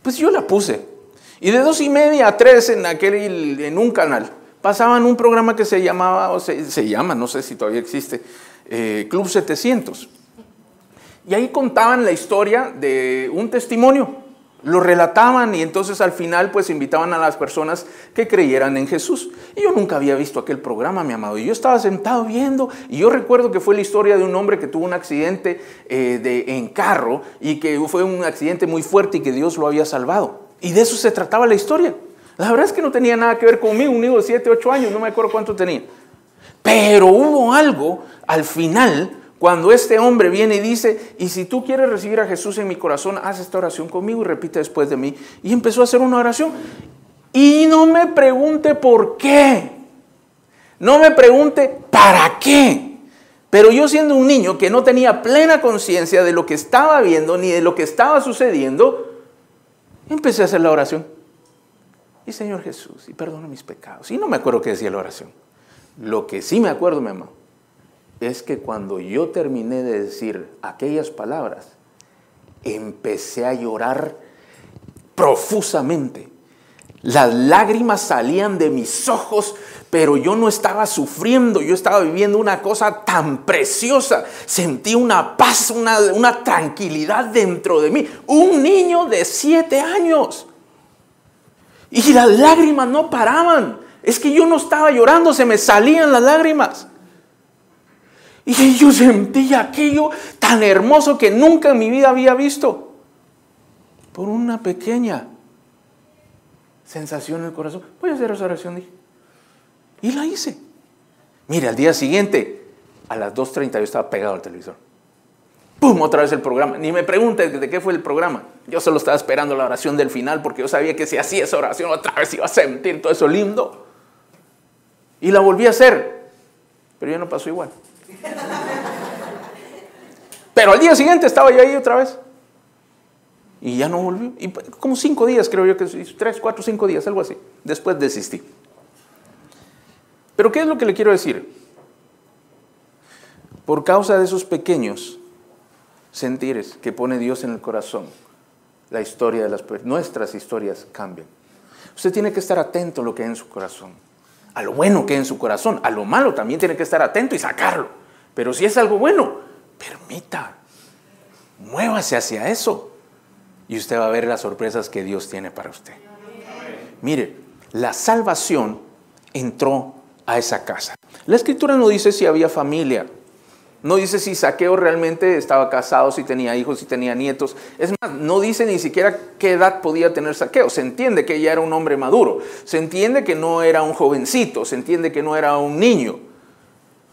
pues yo la puse. Y de 2:30 a 3 en un canal pasaban un programa que se llamaba, o se llama, no sé si todavía existe, Club 700. Y ahí contaban la historia de un testimonio, lo relataban y entonces al final pues invitaban a las personas que creyeran en Jesús. Y yo nunca había visto aquel programa, mi amado, y yo estaba sentado viendo, y yo recuerdo que fue la historia de un hombre que tuvo un accidente en carro, y que fue un accidente muy fuerte y que Dios lo había salvado. Y de eso se trataba la historia. La verdad es que no tenía nada que ver conmigo, un niño de 7, 8 años, no me acuerdo cuánto tenía. Pero hubo algo al final, cuando este hombre viene y dice, y si tú quieres recibir a Jesús en mi corazón, haz esta oración conmigo y repite después de mí. Y empezó a hacer una oración. Y no me pregunte por qué. No me pregunte para qué. Pero yo siendo un niño que no tenía plena conciencia de lo que estaba viendo ni de lo que estaba sucediendo, empecé a hacer la oración. Y Señor Jesús, y perdona mis pecados. Y no me acuerdo qué decía la oración. Lo que sí me acuerdo, mi amado, es que cuando yo terminé de decir aquellas palabras, empecé a llorar profusamente. Las lágrimas salían de mis ojos, pero yo no estaba sufriendo, yo estaba viviendo una cosa tan preciosa. Sentí una paz, una tranquilidad dentro de mí. Un niño de 7 años. Y las lágrimas no paraban. Es que yo no estaba llorando, se me salían las lágrimas. Y yo sentía aquello tan hermoso que nunca en mi vida había visto. Por una pequeña sensación en el corazón. Voy a hacer esa oración, dije. Y la hice. Mira, al día siguiente, a las 2:30 yo estaba pegado al televisor. ¡Pum! Otra vez el programa. Ni me preguntes de qué fue el programa. Yo solo estaba esperando la oración del final porque yo sabía que si hacía esa oración otra vez iba a sentir todo eso lindo. Y la volví a hacer. Pero ya no pasó igual. Pero al día siguiente estaba yo ahí otra vez. Y ya no volvió. Y como 5 días, creo yo que 3, 4, 5 días, algo así. Después desistí. Pero ¿qué es lo que le quiero decir? Por causa de esos pequeños sentires que pone Dios en el corazón, la historia de nuestras historias cambian. Usted tiene que estar atento a lo que hay en su corazón. A lo bueno que hay en su corazón. A lo malo también tiene que estar atento y sacarlo. Pero si es algo bueno, permita. Muévase hacia eso. Y usted va a ver las sorpresas que Dios tiene para usted. Mire, la salvación entró a esa casa. La Escritura no dice si había familia. No dice si Zaqueo realmente estaba casado, si tenía hijos, si tenía nietos. Es más, no dice ni siquiera qué edad podía tener Zaqueo. Se entiende que ya era un hombre maduro. Se entiende que no era un jovencito. Se entiende que no era un niño.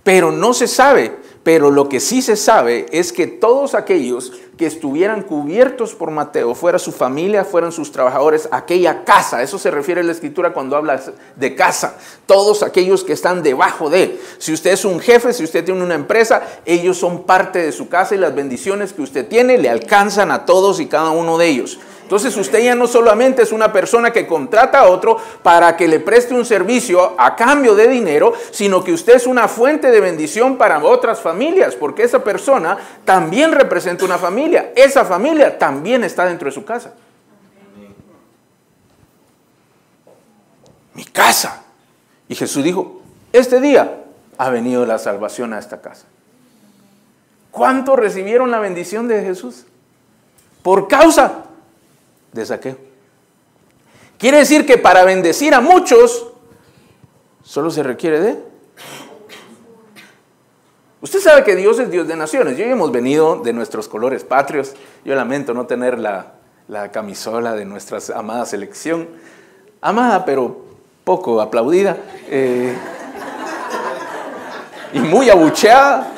Pero no se sabe. Pero lo que sí se sabe es que todos aquellos que estuvieran cubiertos por Mateo, fuera su familia, fueran sus trabajadores, aquella casa, eso se refiere a la Escritura cuando habla de casa, todos aquellos que están debajo de él. Si usted es un jefe, si usted tiene una empresa, ellos son parte de su casa y las bendiciones que usted tiene le alcanzan a todos y cada uno de ellos. Entonces usted ya no solamente es una persona que contrata a otro para que le preste un servicio a cambio de dinero, sino que usted es una fuente de bendición para otras familias, porque esa persona también representa una familia. Esa familia también está dentro de su casa. Mi casa. Y Jesús dijo, este día ha venido la salvación a esta casa. ¿Cuántos recibieron la bendición de Jesús? Por causa de Zaqueo. Quiere decir que para bendecir a muchos, solo se requiere de... Usted sabe que Dios es Dios de naciones. Yo hemos venido de nuestros colores patrios. Yo lamento no tener la camisola de nuestra amada selección. Amada, pero poco aplaudida. Y muy abucheada.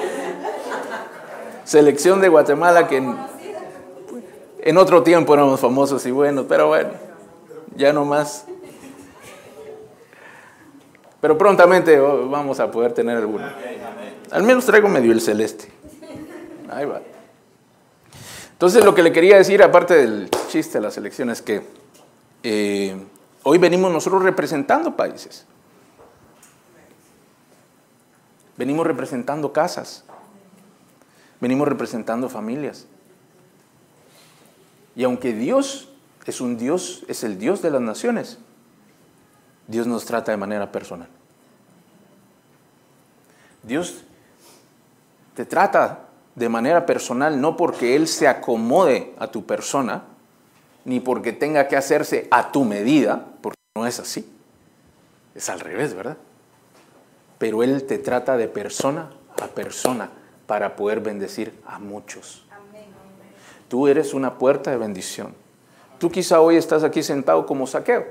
Selección de Guatemala que en otro tiempo éramos famosos y buenos, pero bueno, ya no más. Pero prontamente vamos a poder tener alguno. Al menos traigo medio el celeste. Ahí va. Entonces lo que le quería decir, aparte del chiste de la selección, es que hoy venimos nosotros representando países. Venimos representando casas. Venimos representando familias. Y aunque Dios es un Dios, es el Dios de las naciones, Dios nos trata de manera personal. Dios te trata de manera personal no porque Él se acomode a tu persona, ni porque tenga que hacerse a tu medida, porque no es así. Es al revés, ¿verdad? Pero Él te trata de persona a persona para poder bendecir a muchos. Tú eres una puerta de bendición. Tú quizá hoy estás aquí sentado como Zaqueo.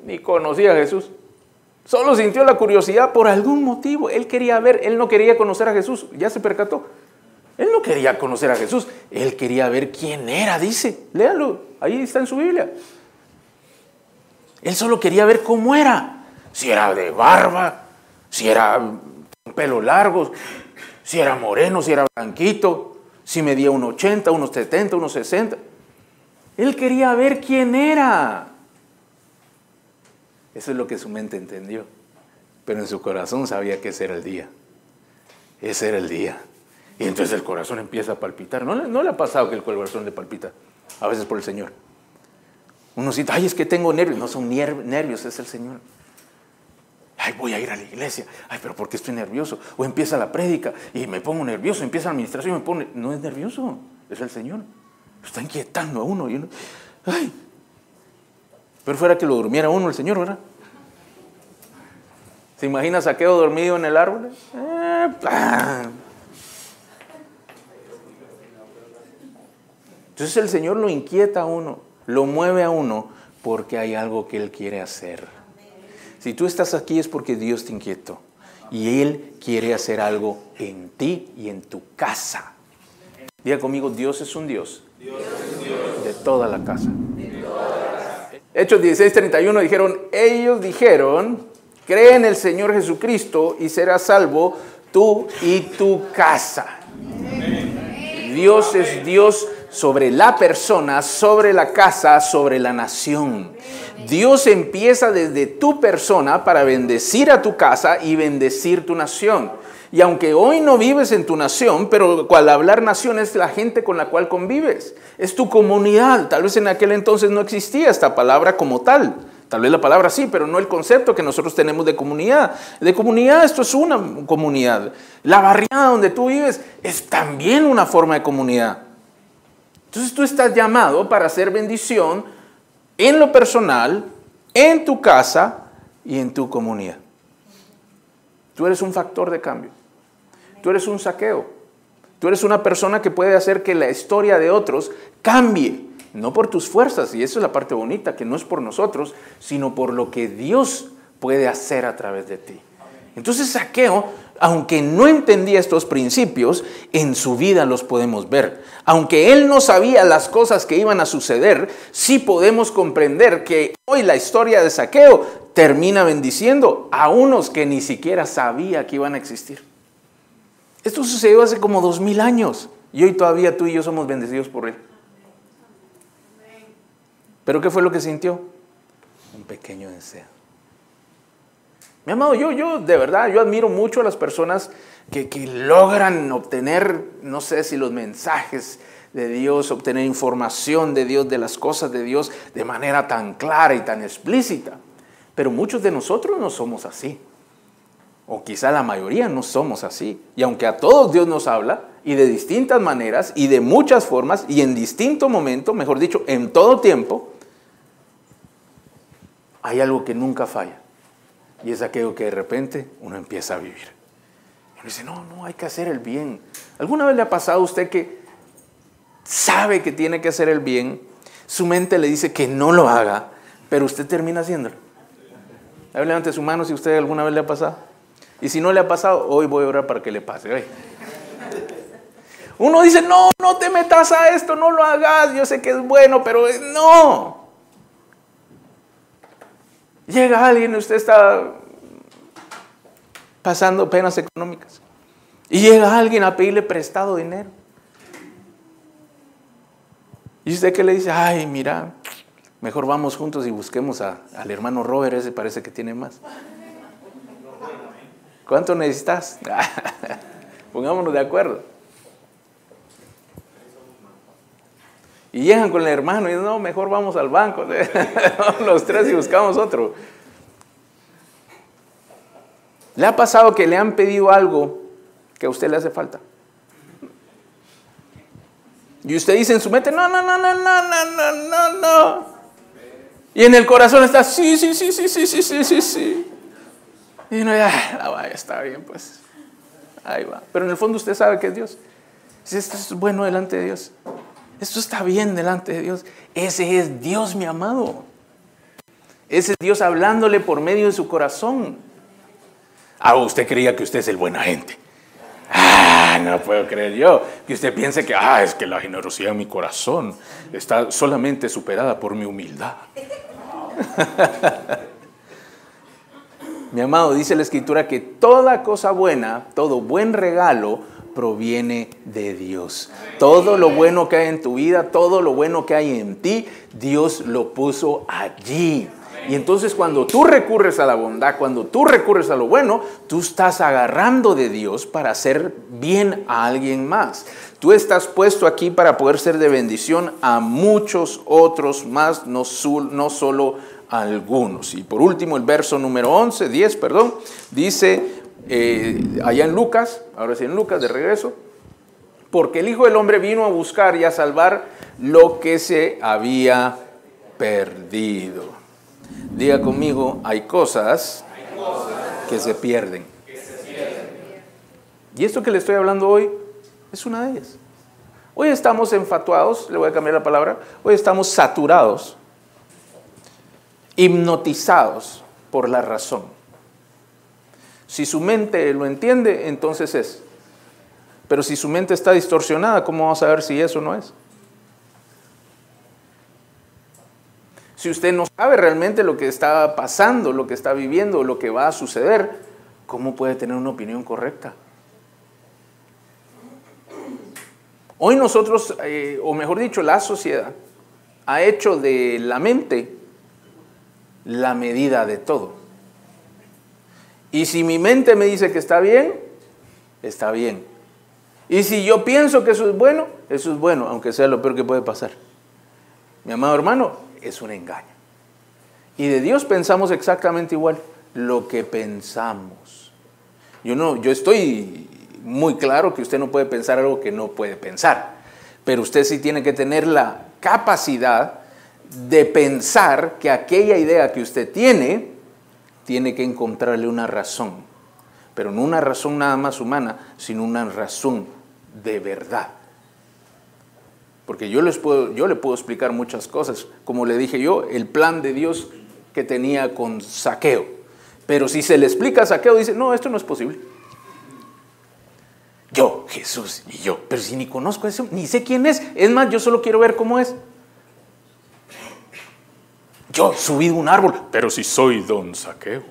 Ni conocía a Jesús. Solo sintió la curiosidad por algún motivo. Él quería ver, él no quería conocer a Jesús. Ya se percató. Él no quería conocer a Jesús. Él quería ver quién era, dice. Léalo, ahí está en su Biblia. Él solo quería ver cómo era. Si era de barba, si era con pelo largo, si era moreno, si era blanquito, si medía 1,80, 1,70, 1,60. Él quería ver quién era. Eso es lo que su mente entendió. Pero en su corazón sabía que ese era el día. Ese era el día. Y entonces el corazón empieza a palpitar. ¿No le ha pasado que el corazón le palpita? A veces por el Señor. Uno dice, ay, es que tengo nervios. No son nervios, es el Señor. Ay, voy a ir a la iglesia. Ay, pero ¿por qué estoy nervioso? O empieza la prédica y me pongo nervioso. Empieza la administración y me pongo... No es nervioso, es el Señor. Está inquietando a uno. Y uno, ay. Pero fuera que lo durmiera uno el Señor, ¿verdad? ¿Se imagina a Zaqueo dormido en el árbol? Entonces el Señor lo inquieta a uno, lo mueve a uno, porque hay algo que Él quiere hacer. Si tú estás aquí es porque Dios te inquietó. Y Él quiere hacer algo en ti y en tu casa. Diga conmigo, Dios es un Dios, de toda la casa. Hechos 16:31 ellos dijeron, cree en el Señor Jesucristo y serás salvo tú y tu casa. Dios es Dios sobre la persona, sobre la casa, sobre la nación. Dios empieza desde tu persona para bendecir a tu casa y bendecir tu nación. Y aunque hoy no vives en tu nación, pero al hablar nación es la gente con la cual convives. Es tu comunidad. Tal vez en aquel entonces no existía esta palabra como tal. Tal vez la palabra sí, pero no el concepto que nosotros tenemos de comunidad. De comunidad, esto es una comunidad. La barriada donde tú vives es también una forma de comunidad. Entonces tú estás llamado para hacer bendición en lo personal, en tu casa y en tu comunidad. Tú eres un factor de cambio. Tú eres un Zaqueo. Tú eres una persona que puede hacer que la historia de otros cambie. No por tus fuerzas, y eso es la parte bonita, que no es por nosotros, sino por lo que Dios puede hacer a través de ti. Entonces Zaqueo, aunque no entendía estos principios, en su vida los podemos ver. Aunque él no sabía las cosas que iban a suceder, sí podemos comprender que hoy la historia de Zaqueo termina bendiciendo a unos que ni siquiera sabía que iban a existir. Esto sucedió hace como 2000 años y hoy todavía tú y yo somos bendecidos por él. ¿Pero qué fue lo que sintió? Un pequeño deseo. Mi amado, yo de verdad, yo admiro mucho a las personas que logran obtener, no sé si los mensajes de Dios, obtener información de Dios, de las cosas de Dios, de manera tan clara y tan explícita. Pero muchos de nosotros no somos así. O quizá la mayoría no somos así. Y aunque a todos Dios nos habla, y de distintas maneras, y de muchas formas, y en distinto momento, mejor dicho, en todo tiempo, hay algo que nunca falla. Y es aquello que de repente uno empieza a vivir. Y uno dice, no, hay que hacer el bien. ¿Alguna vez le ha pasado a usted que sabe que tiene que hacer el bien? Su mente le dice que no lo haga, pero usted termina haciéndolo. A ver, levante su mano si usted alguna vez le ha pasado. Y si no le ha pasado, hoy voy a orar para que le pase. Hoy. Uno dice, no te metas a esto, no lo hagas, yo sé que es bueno, pero no. Llega alguien y usted está pasando penas económicas. Y llega alguien a pedirle prestado dinero. Y usted que le dice, ay, mira, mejor vamos juntos y busquemos al hermano Robert, ese parece que tiene más. ¿Cuánto necesitas? Pongámonos de acuerdo. Y llegan con el hermano y dicen, no, mejor vamos al banco. Los tres y buscamos otro. ¿Le ha pasado que le han pedido algo que a usted le hace falta? Y usted dice en su mente, no. Y en el corazón está, sí. Y uno ya, vaya, está bien, pues. Ahí va. Pero en el fondo usted sabe que es Dios. Si esto es bueno delante de Dios. Esto está bien delante de Dios. Ese es Dios, mi amado. Ese es Dios hablándole por medio de su corazón. Usted creía que usted es el buena gente. No puedo creer yo que usted piense que, es que la generosidad en mi corazón está solamente superada por mi humildad. Mi amado, dice la Escritura que toda cosa buena, todo buen regalo proviene de Dios. Todo lo bueno que hay en tu vida, todo lo bueno que hay en ti, Dios lo puso allí. Y entonces cuando tú recurres a la bondad, cuando tú recurres a lo bueno, tú estás agarrando de Dios para hacer bien a alguien más. Tú estás puesto aquí para poder ser de bendición a muchos otros más, no solo a algunos. Y por último el verso número 10, dice allá en Lucas, ahora sí en Lucas de regreso, porque el Hijo del Hombre vino a buscar y a salvar lo que se había perdido. Diga conmigo, hay cosas que se pierden. Y esto que le estoy hablando hoy es una de ellas. Hoy estamos enfatuados, le voy a cambiar la palabra, hoy estamos saturados, hipnotizados por la razón. Si su mente lo entiende, entonces es. Pero si su mente está distorsionada, ¿cómo vamos a ver si eso no es? Si usted no sabe realmente lo que está pasando, lo que está viviendo, lo que va a suceder, ¿cómo puede tener una opinión correcta? Hoy nosotros, o mejor dicho, la sociedad ha hecho de la mente la medida de todo. Y si mi mente me dice que está bien, está bien. Y si yo pienso que eso es bueno, aunque sea lo peor que puede pasar. Mi amado hermano, es un engaño. Y de Dios pensamos exactamente igual, lo que pensamos. Yo estoy muy claro que usted no puede pensar algo que no puede pensar, pero usted sí tiene que tener la capacidad de pensar que aquella idea que usted tiene que encontrarle una razón, pero no una razón nada más humana, sino una razón de verdad. Porque yo le puedo explicar muchas cosas, como le dije yo, el plan de Dios que tenía con Zaqueo. Pero si se le explica a Zaqueo, dice, no, esto no es posible. Yo, Jesús, y yo, pero si ni conozco eso, ni sé quién es más, yo solo quiero ver cómo es. Yo subí de un árbol, pero si soy don Zaqueo,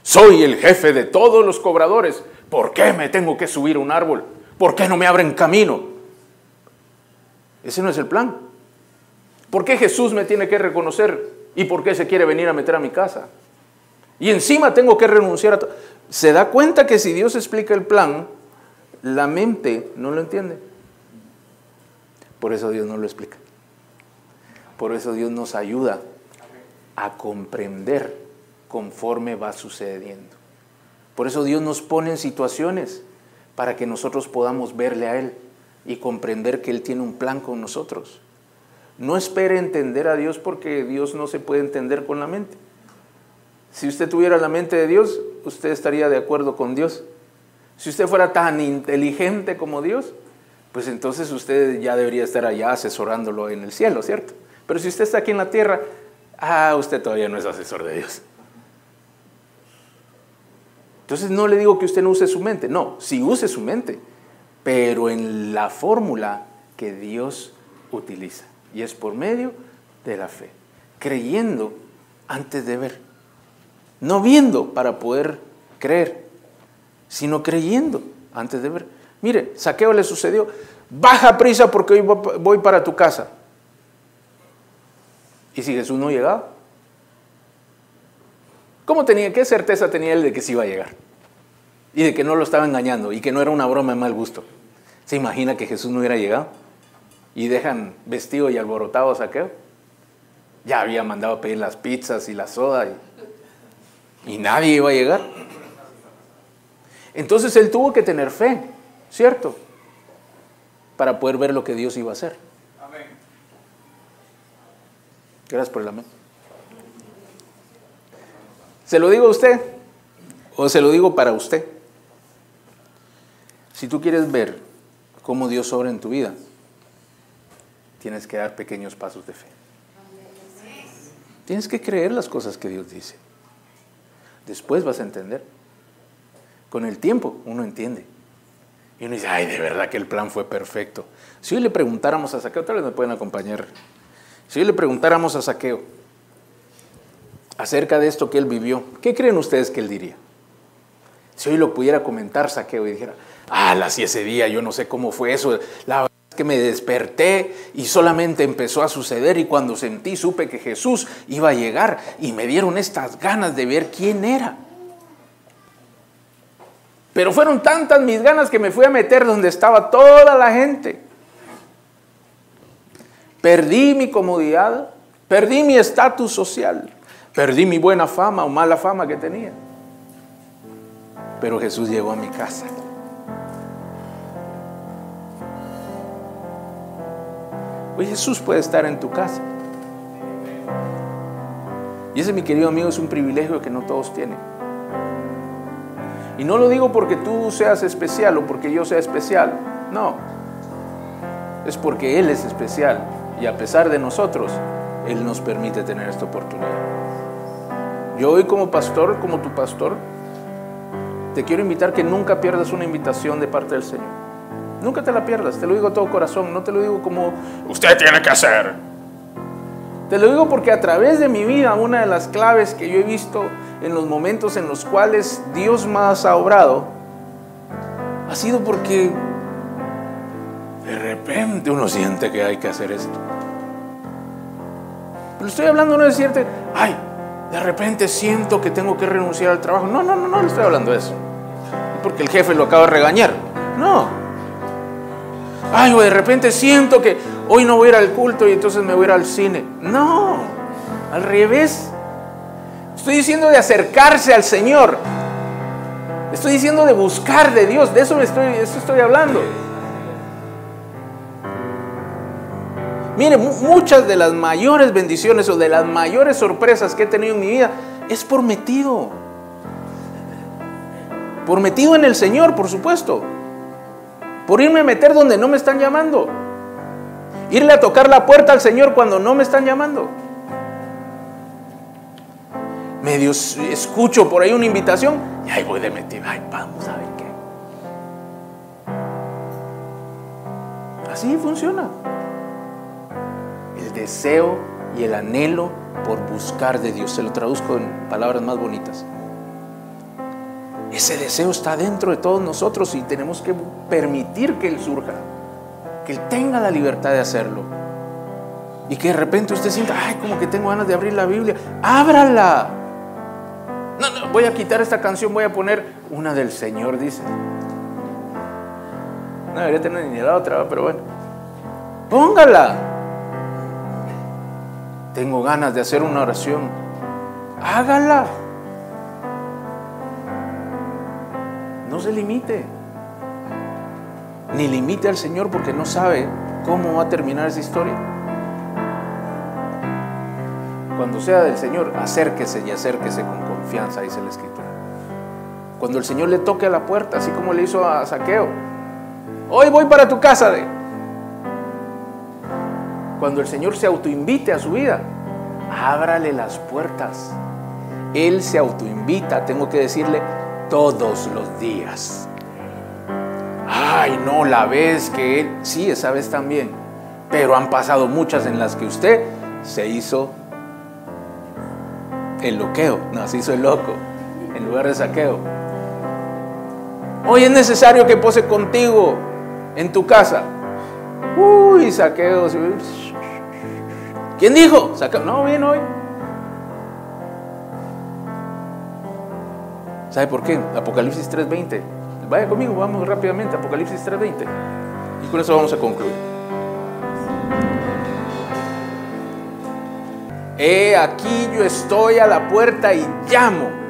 soy el jefe de todos los cobradores, ¿por qué me tengo que subir a un árbol? ¿Por qué no me abren camino? Ese no es el plan. ¿Por qué Jesús me tiene que reconocer? ¿Y por qué se quiere venir a meter a mi casa? Y encima tengo que renunciar a todo. ¿Se da cuenta que si Dios explica el plan, la mente no lo entiende? Por eso Dios no lo explica. Por eso Dios nos ayuda a comprender conforme va sucediendo. Por eso Dios nos pone en situaciones para que nosotros podamos verle a Él y comprender que Él tiene un plan con nosotros. No espere entender a Dios porque Dios no se puede entender con la mente. Si usted tuviera la mente de Dios, usted estaría de acuerdo con Dios. Si usted fuera tan inteligente como Dios, pues entonces usted ya debería estar allá asesorándolo en el cielo, ¿cierto? Pero si usted está aquí en la tierra, usted todavía no es asesor de Dios. Entonces no le digo que usted no use su mente, no, sí use su mente, pero en la fórmula que Dios utiliza, y es por medio de la fe, creyendo antes de ver, no viendo para poder creer, sino creyendo antes de ver. Mire, Zaqueo le sucedió, baja prisa porque hoy voy para tu casa. ¿Y si Jesús no llegaba? ¿Qué certeza tenía él de que sí iba a llegar? Y de que no lo estaba engañando y que no era una broma de mal gusto. ¿Se imagina que Jesús no hubiera llegado? Y dejan vestido y alborotado a Zaqueo. Ya había mandado a pedir las pizzas y la soda y nadie iba a llegar. Entonces él tuvo que tener fe, ¿cierto? Para poder ver lo que Dios iba a hacer. Amén. Gracias por el amén. ¿Se lo digo a usted o se lo digo para usted? Si tú quieres ver cómo Dios obra en tu vida, tienes que dar pequeños pasos de fe. Tienes que creer las cosas que Dios dice. Después vas a entender. Con el tiempo uno entiende. Y uno dice, ay, de verdad que el plan fue perfecto. Si hoy le preguntáramos a Zaqueo, tal vez me pueden acompañar. Si hoy le preguntáramos a Zaqueo acerca de esto que él vivió, ¿qué creen ustedes que él diría? Si hoy lo pudiera comentar Zaqueo y dijera, si ese día yo no sé cómo fue eso, la verdad es que me desperté y solamente empezó a suceder y cuando supe que Jesús iba a llegar y me dieron estas ganas de ver quién era. Pero fueron tantas mis ganas que me fui a meter donde estaba toda la gente. Perdí mi comodidad, perdí mi estatus social, perdí mi buena fama o mala fama que tenía. Pero Jesús llegó a mi casa. Hoy Jesús puede estar en tu casa. Y ese, mi querido amigo, es un privilegio que no todos tienen. Y no lo digo porque tú seas especial o porque yo sea especial. No. Es porque Él es especial. Y a pesar de nosotros, Él nos permite tener esta oportunidad. Yo hoy como pastor, como tu pastor, te quiero invitar que nunca pierdas una invitación de parte del Señor. Nunca te la pierdas, te lo digo de todo corazón, no te lo digo como usted tiene que hacer. Te lo digo porque a través de mi vida, una de las claves que yo he visto en los momentos en los cuales Dios más ha obrado, ha sido porque de repente uno siente que hay que hacer esto. Pero estoy hablando no de decirte, de repente siento que tengo que renunciar al trabajo. No le estoy hablando de eso. Porque el jefe lo acaba de regañar. No. De repente siento que hoy no voy a ir al culto y entonces me voy a ir al cine. No, al revés. Estoy diciendo de acercarse al Señor. Estoy diciendo de buscar de Dios. De eso estoy hablando. Mire, muchas de las mayores bendiciones o de las mayores sorpresas que he tenido en mi vida es por metido en el Señor, por supuesto. Por irme a meter donde no me están llamando. Irle a tocar la puerta al Señor cuando no me están llamando. Medio escucho por ahí una invitación y ahí voy de metido. Vamos a ver qué. Así funciona. El deseo y el anhelo por buscar de Dios. Se lo traduzco en palabras más bonitas. Ese deseo está dentro de todos nosotros y tenemos que permitir que Él surja, que Él tenga la libertad de hacerlo. Y que de repente usted sienta, como que tengo ganas de abrir la Biblia. ¡Ábrala! No, voy a quitar esta canción, voy a poner una del Señor, dice. No debería tener ni la otra, pero bueno. Póngala. Tengo ganas de hacer una oración. Hágala. No se limite. Ni limite al Señor porque no sabe cómo va a terminar esa historia. Cuando sea del Señor, acérquese y acérquese con confianza. confianza, dice la Escritura. Cuando el Señor le toque a la puerta, así como le hizo a Zaqueo, hoy voy para tu casa. Cuando el Señor se autoinvite a su vida, ábrale las puertas. Él se autoinvita, tengo que decirle, todos los días. Ay, no, la vez que él, sí, esa vez también, pero han pasado muchas en las que usted se hizo el loqueo, no, se hizo el loco en lugar de Zaqueo. Hoy es necesario que pose contigo en tu casa. Uy, Zaqueo. ¿Quién dijo? Zaqueo. No, bien hoy. ¿Sabe por qué? Apocalipsis 3:20. Vaya conmigo, vamos rápidamente. Apocalipsis 3:20. Y con eso vamos a concluir. He aquí yo estoy a la puerta y llamo.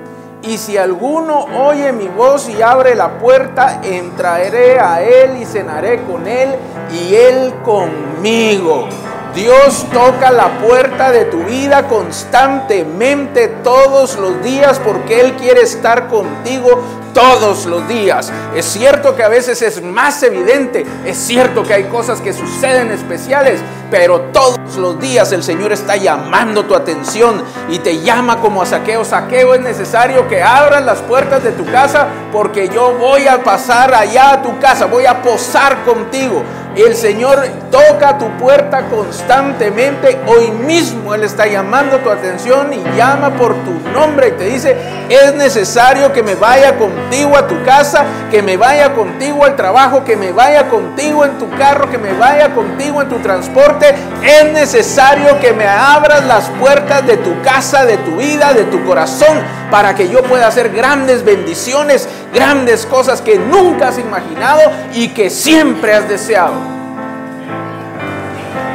Y si alguno oye mi voz y abre la puerta, entraré a él y cenaré con él y él conmigo. Dios toca la puerta de tu vida constantemente todos los días porque Él quiere estar contigo todos los días. Es cierto que a veces es más evidente, es cierto que hay cosas que suceden especiales, pero todos los días el Señor está llamando tu atención y te llama como a Zaqueo. Zaqueo, es necesario que abras las puertas de tu casa porque yo voy a pasar allá a tu casa, voy a posar contigo. El Señor toca tu puerta constantemente. Hoy mismo Él está llamando tu atención y llama por tu nombre y te dice: es necesario que me vaya contigo a tu casa, que me vaya contigo al trabajo, que me vaya contigo en tu carro, que me vaya contigo en tu transporte. Es necesario que me abras las puertas de tu casa, de tu vida, de tu corazón, para que yo pueda hacer grandes bendiciones, grandes cosas que nunca has imaginado y que siempre has deseado.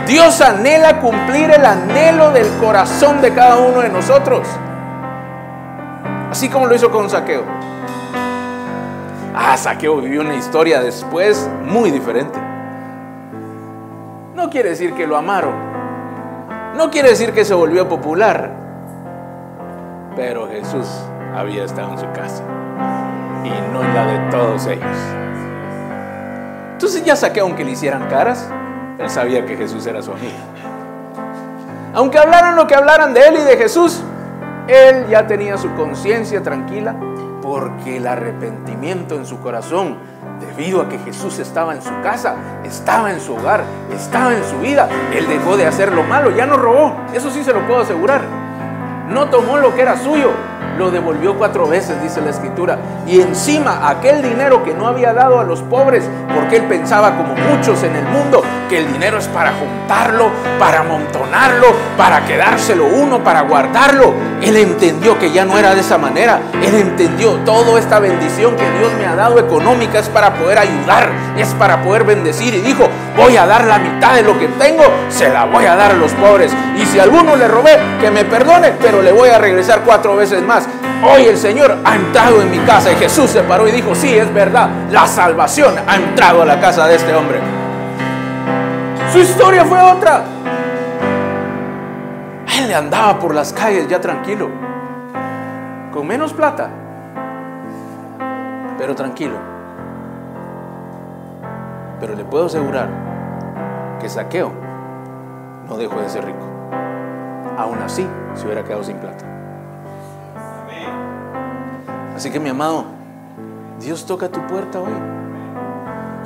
Dios anhela cumplir el anhelo del corazón de cada uno de nosotros, así como lo hizo con Zaqueo. Zaqueo vivió una historia después muy diferente. No quiere decir que lo amaron, no quiere decir que se volvió popular, pero Jesús había estado en su casa y no en la de todos ellos. Entonces ya Zaqueo, aunque le hicieran caras, él sabía que Jesús era su amigo. Aunque hablaran lo que hablaran de él y de Jesús, él ya tenía su conciencia tranquila, porque el arrepentimiento en su corazón, debido a que Jesús estaba en su casa, estaba en su hogar, estaba en su vida, él dejó de hacer lo malo, ya no robó, eso sí se lo puedo asegurar. No tomó lo que era suyo, lo devolvió 4 veces, dice la Escritura. Y encima aquel dinero que no había dado a los pobres, porque él pensaba, como muchos en el mundo, que el dinero es para juntarlo, para amontonarlo, para quedárselo uno, para guardarlo. Él entendió que ya no era de esa manera. Él entendió: toda esta bendición que Dios me ha dado económica es para poder ayudar, es para poder bendecir. Y dijo: voy a dar la mitad de lo que tengo, se la voy a dar a los pobres. Y si a alguno le robé, que me perdone, pero le voy a regresar 4 veces más. Hoy el Señor ha entrado en mi casa. Y Jesús se paró y dijo: sí, es verdad, la salvación ha entrado a la casa de este hombre. Su historia fue otra. Él andaba por las calles ya tranquilo, con menos plata, pero tranquilo. Pero le puedo asegurar que Zaqueo no dejó de ser rico. Aún así se hubiera quedado sin plata. Así que, mi amado, Dios toca tu puerta hoy.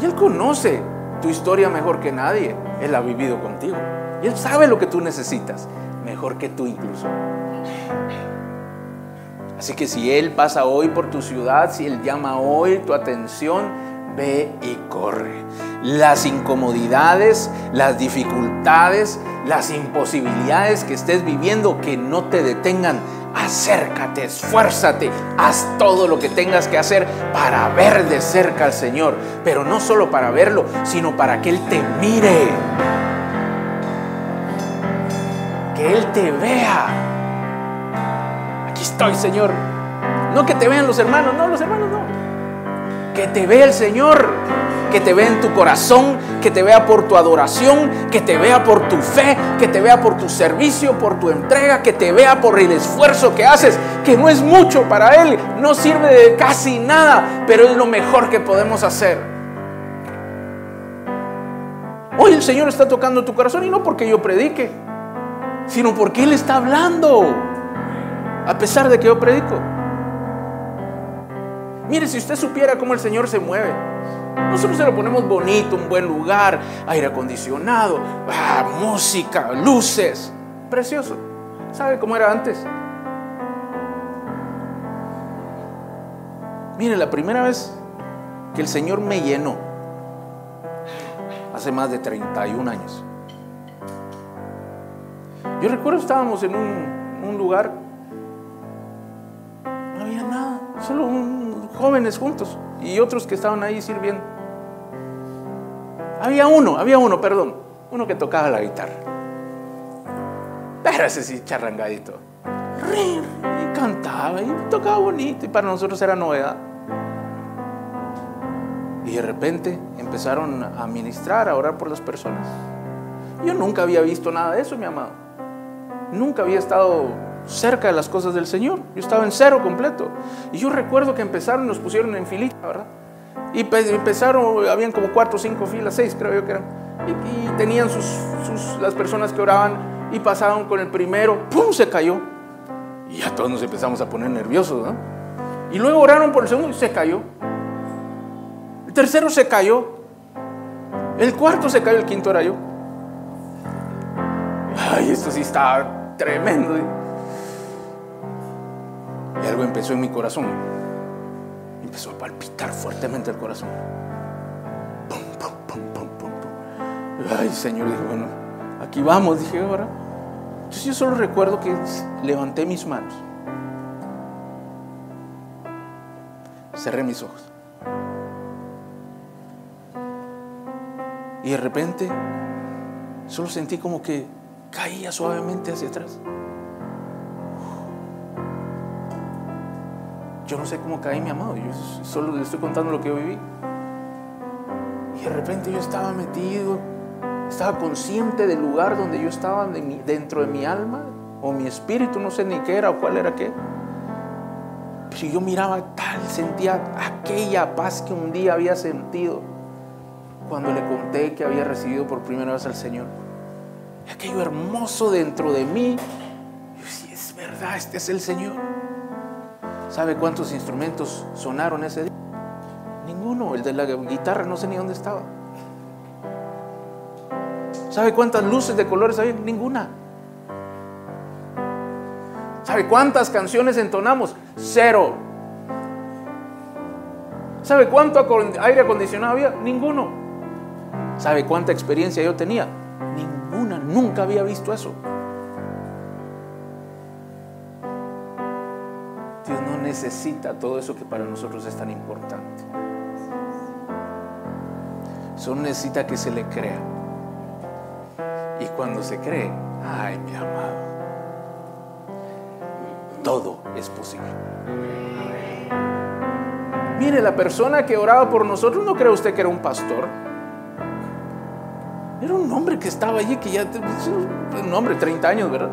Y Él conoce tu historia mejor que nadie. Él ha vivido contigo y Él sabe lo que tú necesitas, mejor que tú incluso. Así que si Él pasa hoy por tu ciudad, si Él llama hoy tu atención, ve y corre. Las incomodidades, las dificultades, las imposibilidades que estés viviendo, que no te detengan. Acércate, esfuérzate, haz todo lo que tengas que hacer para ver de cerca al Señor, pero no solo para verlo, sino para que Él te mire, que Él te vea. Aquí estoy, Señor. No que te vean los hermanos, no, los hermanos no, que te vea el Señor. que te vea en tu corazón, que te vea por tu adoración, que te vea por tu fe, que te vea por tu servicio, por tu entrega, que te vea por el esfuerzo que haces, que no es mucho para Él, no sirve de casi nada, pero es lo mejor que podemos hacer. Hoy el Señor está tocando tu corazón, y no porque yo predique, sino porque Él está hablando, a pesar de que yo predico. Mire, si usted supiera cómo el Señor se mueve. Nosotros se lo ponemos bonito, un buen lugar, aire acondicionado, música, luces, precioso. ¿Sabe cómo era antes? Mire, la primera vez que el Señor me llenó, hace más de 31 años. Yo recuerdo, estábamos en un lugar, no había nada, solo jóvenes juntos y otros que estaban ahí sirviendo. Había uno que tocaba la guitarra, pero ese sí charrangadito, y cantaba y tocaba bonito, y para nosotros era novedad. Y de repente empezaron a ministrar, a orar por las personas. Yo nunca había visto nada de eso, mi amado. Nunca había estado cerca de las cosas del Señor. Yo estaba en cero completo. Y yo recuerdo que empezaron, nos pusieron en filita, ¿verdad? Y empezaron, habían como 4 o 5 filas, 6 creo yo que eran. Y tenían las personas que oraban, y pasaban con el primero, ¡pum!, se cayó. Y ya todos nos empezamos a poner nerviosos, ¿no? Y luego oraron por el segundo y se cayó. El tercero se cayó. El cuarto se cayó, el quinto era yo. Ay, esto sí está tremendo. Y algo empezó en mi corazón. Empezó a palpitar fuertemente el corazón. Pum, pum, pum, pum, pum, pum. Ay, Señor, dije, bueno, aquí vamos, dije ahora. Entonces yo solo recuerdo que levanté mis manos, cerré mis ojos, y de repente solo sentí como que caía suavemente hacia atrás. Yo no sé cómo caí, mi amado, yo solo le estoy contando lo que yo viví. Y de repente yo estaba metido, estaba consciente del lugar donde yo estaba, dentro de mi alma o mi espíritu, no sé ni qué era o cuál era qué. Pero yo miraba tal, sentía aquella paz que un día había sentido cuando le conté que había recibido por primera vez al Señor. Y aquello hermoso dentro de mí. Yo decía, es verdad, este es el Señor. ¿Sabe cuántos instrumentos sonaron ese día? Ninguno. El de la guitarra no sé ni dónde estaba. ¿Sabe cuántas luces de colores había? Ninguna. ¿Sabe cuántas canciones entonamos? 0. ¿Sabe cuánto aire acondicionado había? Ninguno. ¿Sabe cuánta experiencia yo tenía? Ninguna. Nunca había visto eso. Dios no necesita todo eso que para nosotros es tan importante. Solo necesita que se le crea. Y cuando se cree, ay, mi amado, todo es posible. Mire, la persona que oraba por nosotros, ¿no cree usted que era un pastor? Era un hombre que estaba allí, que ya, un hombre, 30 años, ¿verdad?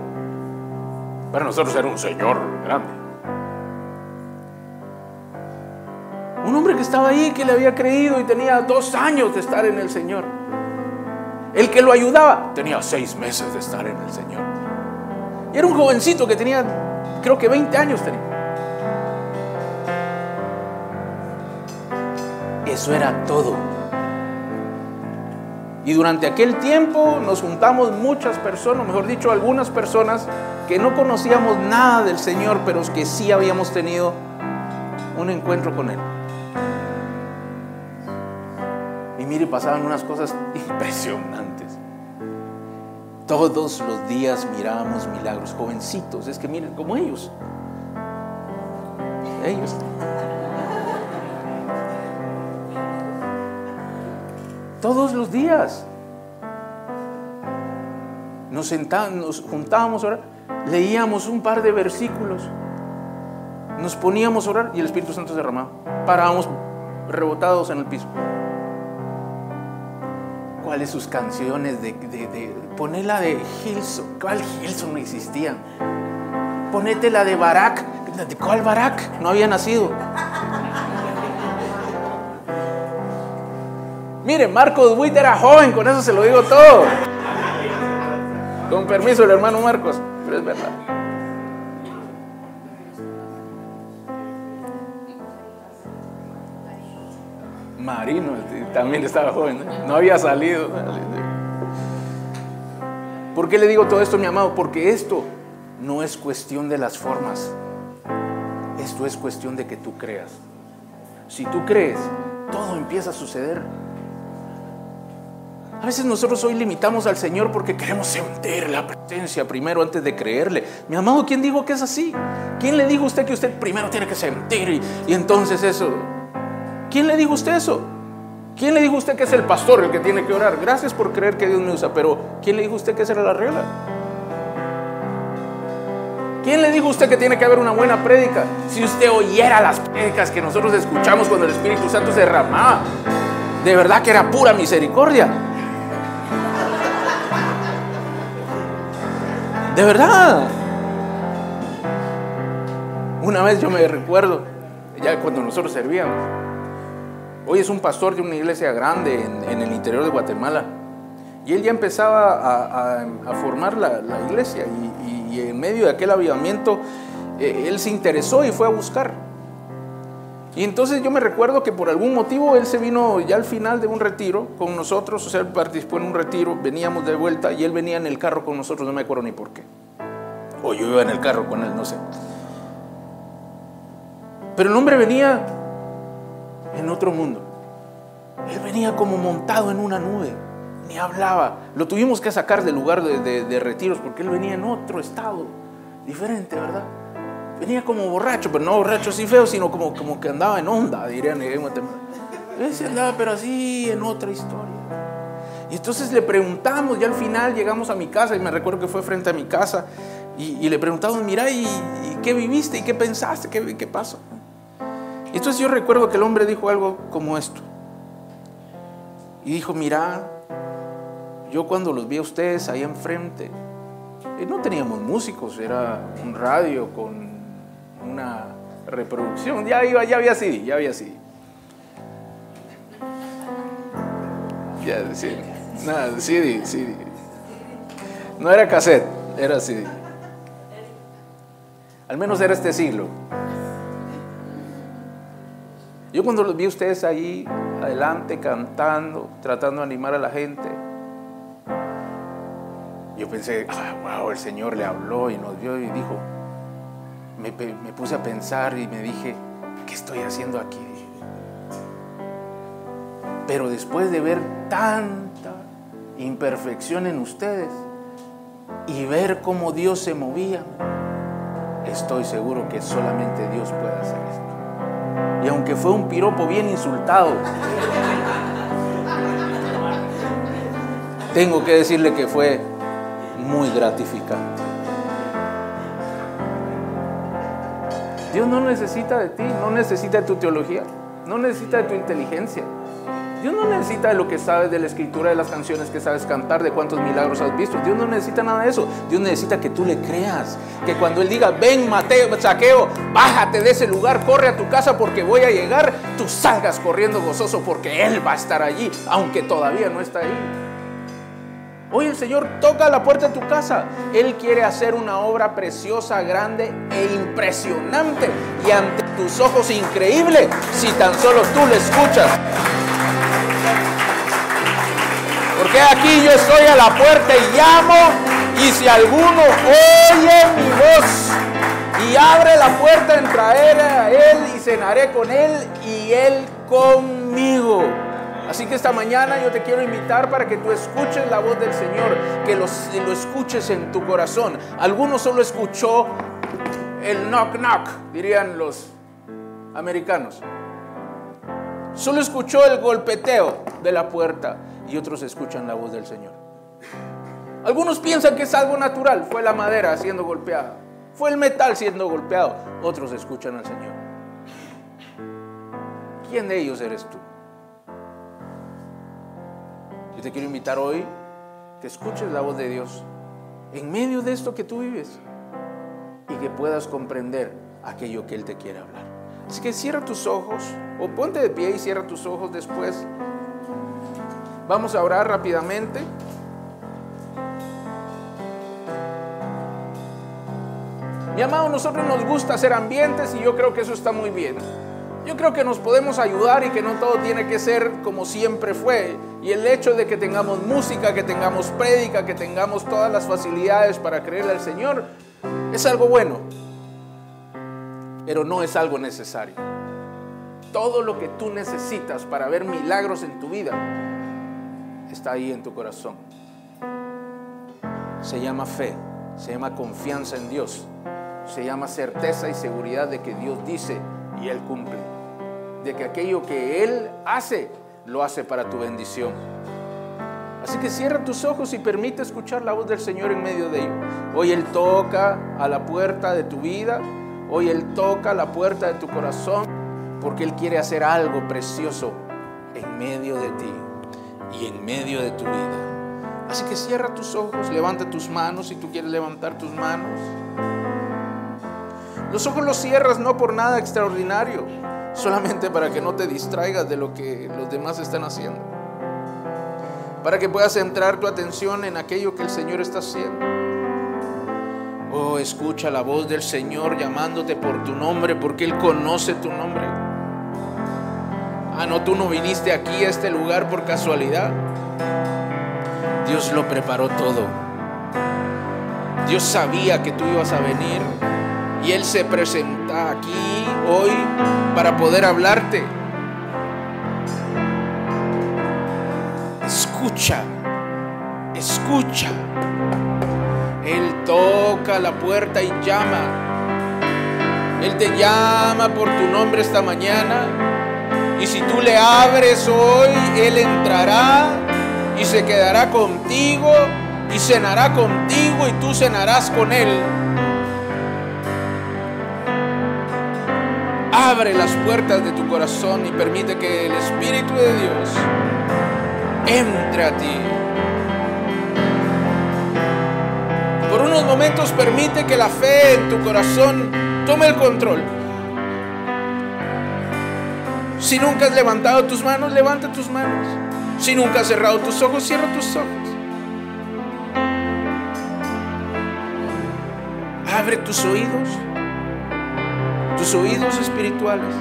Para nosotros era un señor grande. Un hombre que estaba ahí, que le había creído y tenía 2 años de estar en el Señor. El que lo ayudaba tenía 6 meses de estar en el Señor. Y era un jovencito que tenía, creo que 20 años tenía. Eso era todo. Y durante aquel tiempo nos juntamos muchas personas, mejor dicho, algunas personas que no conocíamos nada del Señor, pero que sí habíamos tenido un encuentro con Él. Y mire, pasaban unas cosas impresionantes. Todos los días mirábamos milagros, jovencitos, es que miren, como ellos. Todos los días nos juntábamos a orar, leíamos un par de versículos, nos poníamos a orar y el Espíritu Santo se derramaba. Parábamos rebotados en el piso. cuáles sus canciones poné la de Hilson. ¿Cuál Hilson? No existían. Ponete la de Barak. ¿De cuál Barak? No había nacido. Mire, Marcos Witt era joven, con eso se lo digo todo. Con permiso del hermano Marcos, pero es verdad. Marino también estaba joven, no había salido. ¿Por qué le digo todo esto, mi amado? Porque esto no es cuestión de las formas. Esto es cuestión de que tú creas. Si tú crees, todo empieza a suceder. A veces nosotros hoy limitamos al Señor porque queremos sentir la presencia primero antes de creerle. Mi amado, ¿quién dijo que es así? ¿Quién le dijo a usted que usted primero tiene que sentir y entonces eso? ¿Quién le dijo a usted eso? ¿Quién le dijo a usted que es el pastor el que tiene que orar? Gracias por creer que Dios me usa, pero ¿quién le dijo a usted que esa era la regla? ¿Quién le dijo a usted que tiene que haber una buena prédica? Si usted oyera las prédicas que nosotros escuchamos cuando el Espíritu Santo se derramaba, de verdad que era pura misericordia. De verdad. Una vez yo me recuerdo, ya cuando nosotros servíamos, hoy es un pastor de una iglesia grande en el interior de Guatemala, y él ya empezaba a formar la iglesia, y en medio de aquel avivamiento él se interesó y fue a buscar. Y entonces yo me recuerdo que por algún motivo él se vino ya al final de un retiro con nosotros, o sea, él participó en un retiro, veníamos de vuelta y él venía en el carro con nosotros, no me acuerdo ni por qué, o yo iba en el carro con él, no sé. Pero el hombre venía en otro mundo. Él venía como montado en una nube, ni hablaba. Lo tuvimos que sacar del lugar de retiros porque él venía en otro estado diferente, ¿verdad? Venía como borracho, pero no borracho así feo, sino como que andaba en onda, dirían en Guatemala. Él se andaba, pero así en otra historia. Y entonces le preguntamos, ya al final llegamos a mi casa, y me recuerdo que fue frente a mi casa, y le preguntamos, mira, ¿y qué viviste? ¿Y qué pensaste? ¿Qué pasó? Y entonces yo recuerdo que el hombre dijo algo como esto. Y dijo, mira, yo cuando los vi a ustedes ahí enfrente, no teníamos músicos, era un radio con una reproducción, ya había CD. Ya, sí, nada, CD. No era cassette, era CD. Al menos era este siglo. Yo cuando los vi a ustedes ahí adelante cantando, tratando de animar a la gente, yo pensé, wow, el Señor le habló y nos vio y dijo, me puse a pensar y me dije, ¿qué estoy haciendo aquí? Pero después de ver tanta imperfección en ustedes y ver cómo Dios se movía, estoy seguro que solamente Dios puede hacer esto. Y aunque fue un piropo bien insultado, tengo que decirle que fue muy gratificante. Dios no necesita de ti, no necesita de tu teología, no necesita de tu inteligencia. Dios no necesita de lo que sabes de la escritura, de las canciones que sabes cantar, de cuántos milagros has visto. Dios no necesita nada de eso. Dios necesita que tú le creas, que cuando Él diga, ven Zaqueo, bájate de ese lugar, corre a tu casa porque voy a llegar, tú salgas corriendo gozoso porque Él va a estar allí, aunque todavía no está ahí. Hoy el Señor toca la puerta de tu casa. Él quiere hacer una obra preciosa, grande e impresionante y ante tus ojos increíble, si tan solo tú le escuchas. Porque aquí yo estoy a la puerta y llamo, y si alguno oye mi voz y abre la puerta, entraré a él y cenaré con él y él conmigo. Así que esta mañana yo te quiero invitar para que tú escuches la voz del Señor, que lo escuches en tu corazón. Algunos solo escuchó el knock knock, dirían los americanos. Solo escuchó el golpeteo de la puerta y otros escuchan la voz del Señor. Algunos piensan que es algo natural, fue la madera siendo golpeada, fue el metal siendo golpeado. Otros escuchan al Señor. ¿Quién de ellos eres tú? Yo te quiero invitar hoy que escuches la voz de Dios en medio de esto que tú vives y que puedas comprender aquello que Él te quiere hablar. Así que cierra tus ojos o ponte de pie y cierra tus ojos después. Vamos a orar rápidamente. Mi amado, nosotros nos gusta hacer ambientes y yo creo que eso está muy bien. Yo creo que nos podemos ayudar y que no todo tiene que ser como siempre fue. Y el hecho de que tengamos música, que tengamos prédica, que tengamos todas las facilidades para creerle al Señor, es algo bueno, pero no es algo necesario. Todo lo que tú necesitas para ver milagros en tu vida está ahí en tu corazón. Se llama fe, se llama confianza en Dios, se llama certeza y seguridad de que Dios dice y Él cumple, de que aquello que Él hace, lo hace para tu bendición. Así que cierra tus ojos y permite escuchar la voz del Señor en medio de ello. Hoy Él toca a la puerta de tu vida, hoy Él toca a la puerta de tu corazón, porque Él quiere hacer algo precioso en medio de ti y en medio de tu vida. Así que cierra tus ojos, levanta tus manos si tú quieres levantar tus manos. Los ojos los cierras no por nada extraordinario, solamente para que no te distraigas de lo que los demás están haciendo, para que puedas centrar tu atención en aquello que el Señor está haciendo. Oh, escucha la voz del Señor llamándote por tu nombre, porque Él conoce tu nombre. Ah, no, tú no viniste aquí a este lugar por casualidad. Dios lo preparó todo. Dios sabía que tú ibas a venir y Él se presenta aquí hoy para poder hablarte. Escucha, escucha. Él toca la puerta y llama. Él te llama por tu nombre esta mañana. Y si tú le abres hoy, Él entrará y se quedará contigo y cenará contigo y tú cenarás con Él. Abre las puertas de tu corazón y permite que el Espíritu de Dios entre a ti. Por unos momentos permite que la fe en tu corazón tome el control. Si nunca has levantado tus manos, levanta tus manos. Si nunca has cerrado tus ojos, cierra tus ojos. Abre tus oídos espirituales,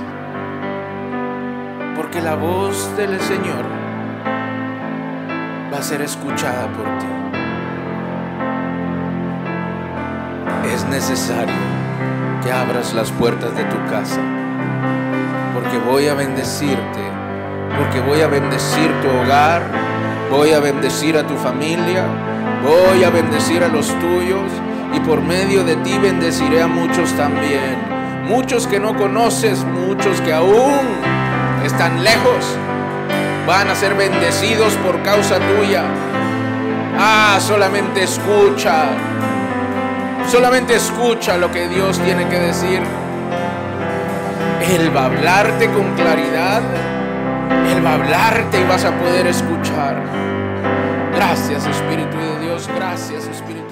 porque la voz del Señor va a ser escuchada por ti. Es necesario que abras las puertas de tu casa, porque voy a bendecirte, porque voy a bendecir tu hogar, voy a bendecir a tu familia, voy a bendecir a los tuyos, y por medio de ti bendeciré a muchos también. Muchos que no conoces, muchos que aún están lejos, van a ser bendecidos por causa tuya. Ah, solamente escucha lo que Dios tiene que decir. Él va a hablarte con claridad, Él va a hablarte y vas a poder escuchar. Gracias, Espíritu de Dios, gracias, Espíritu.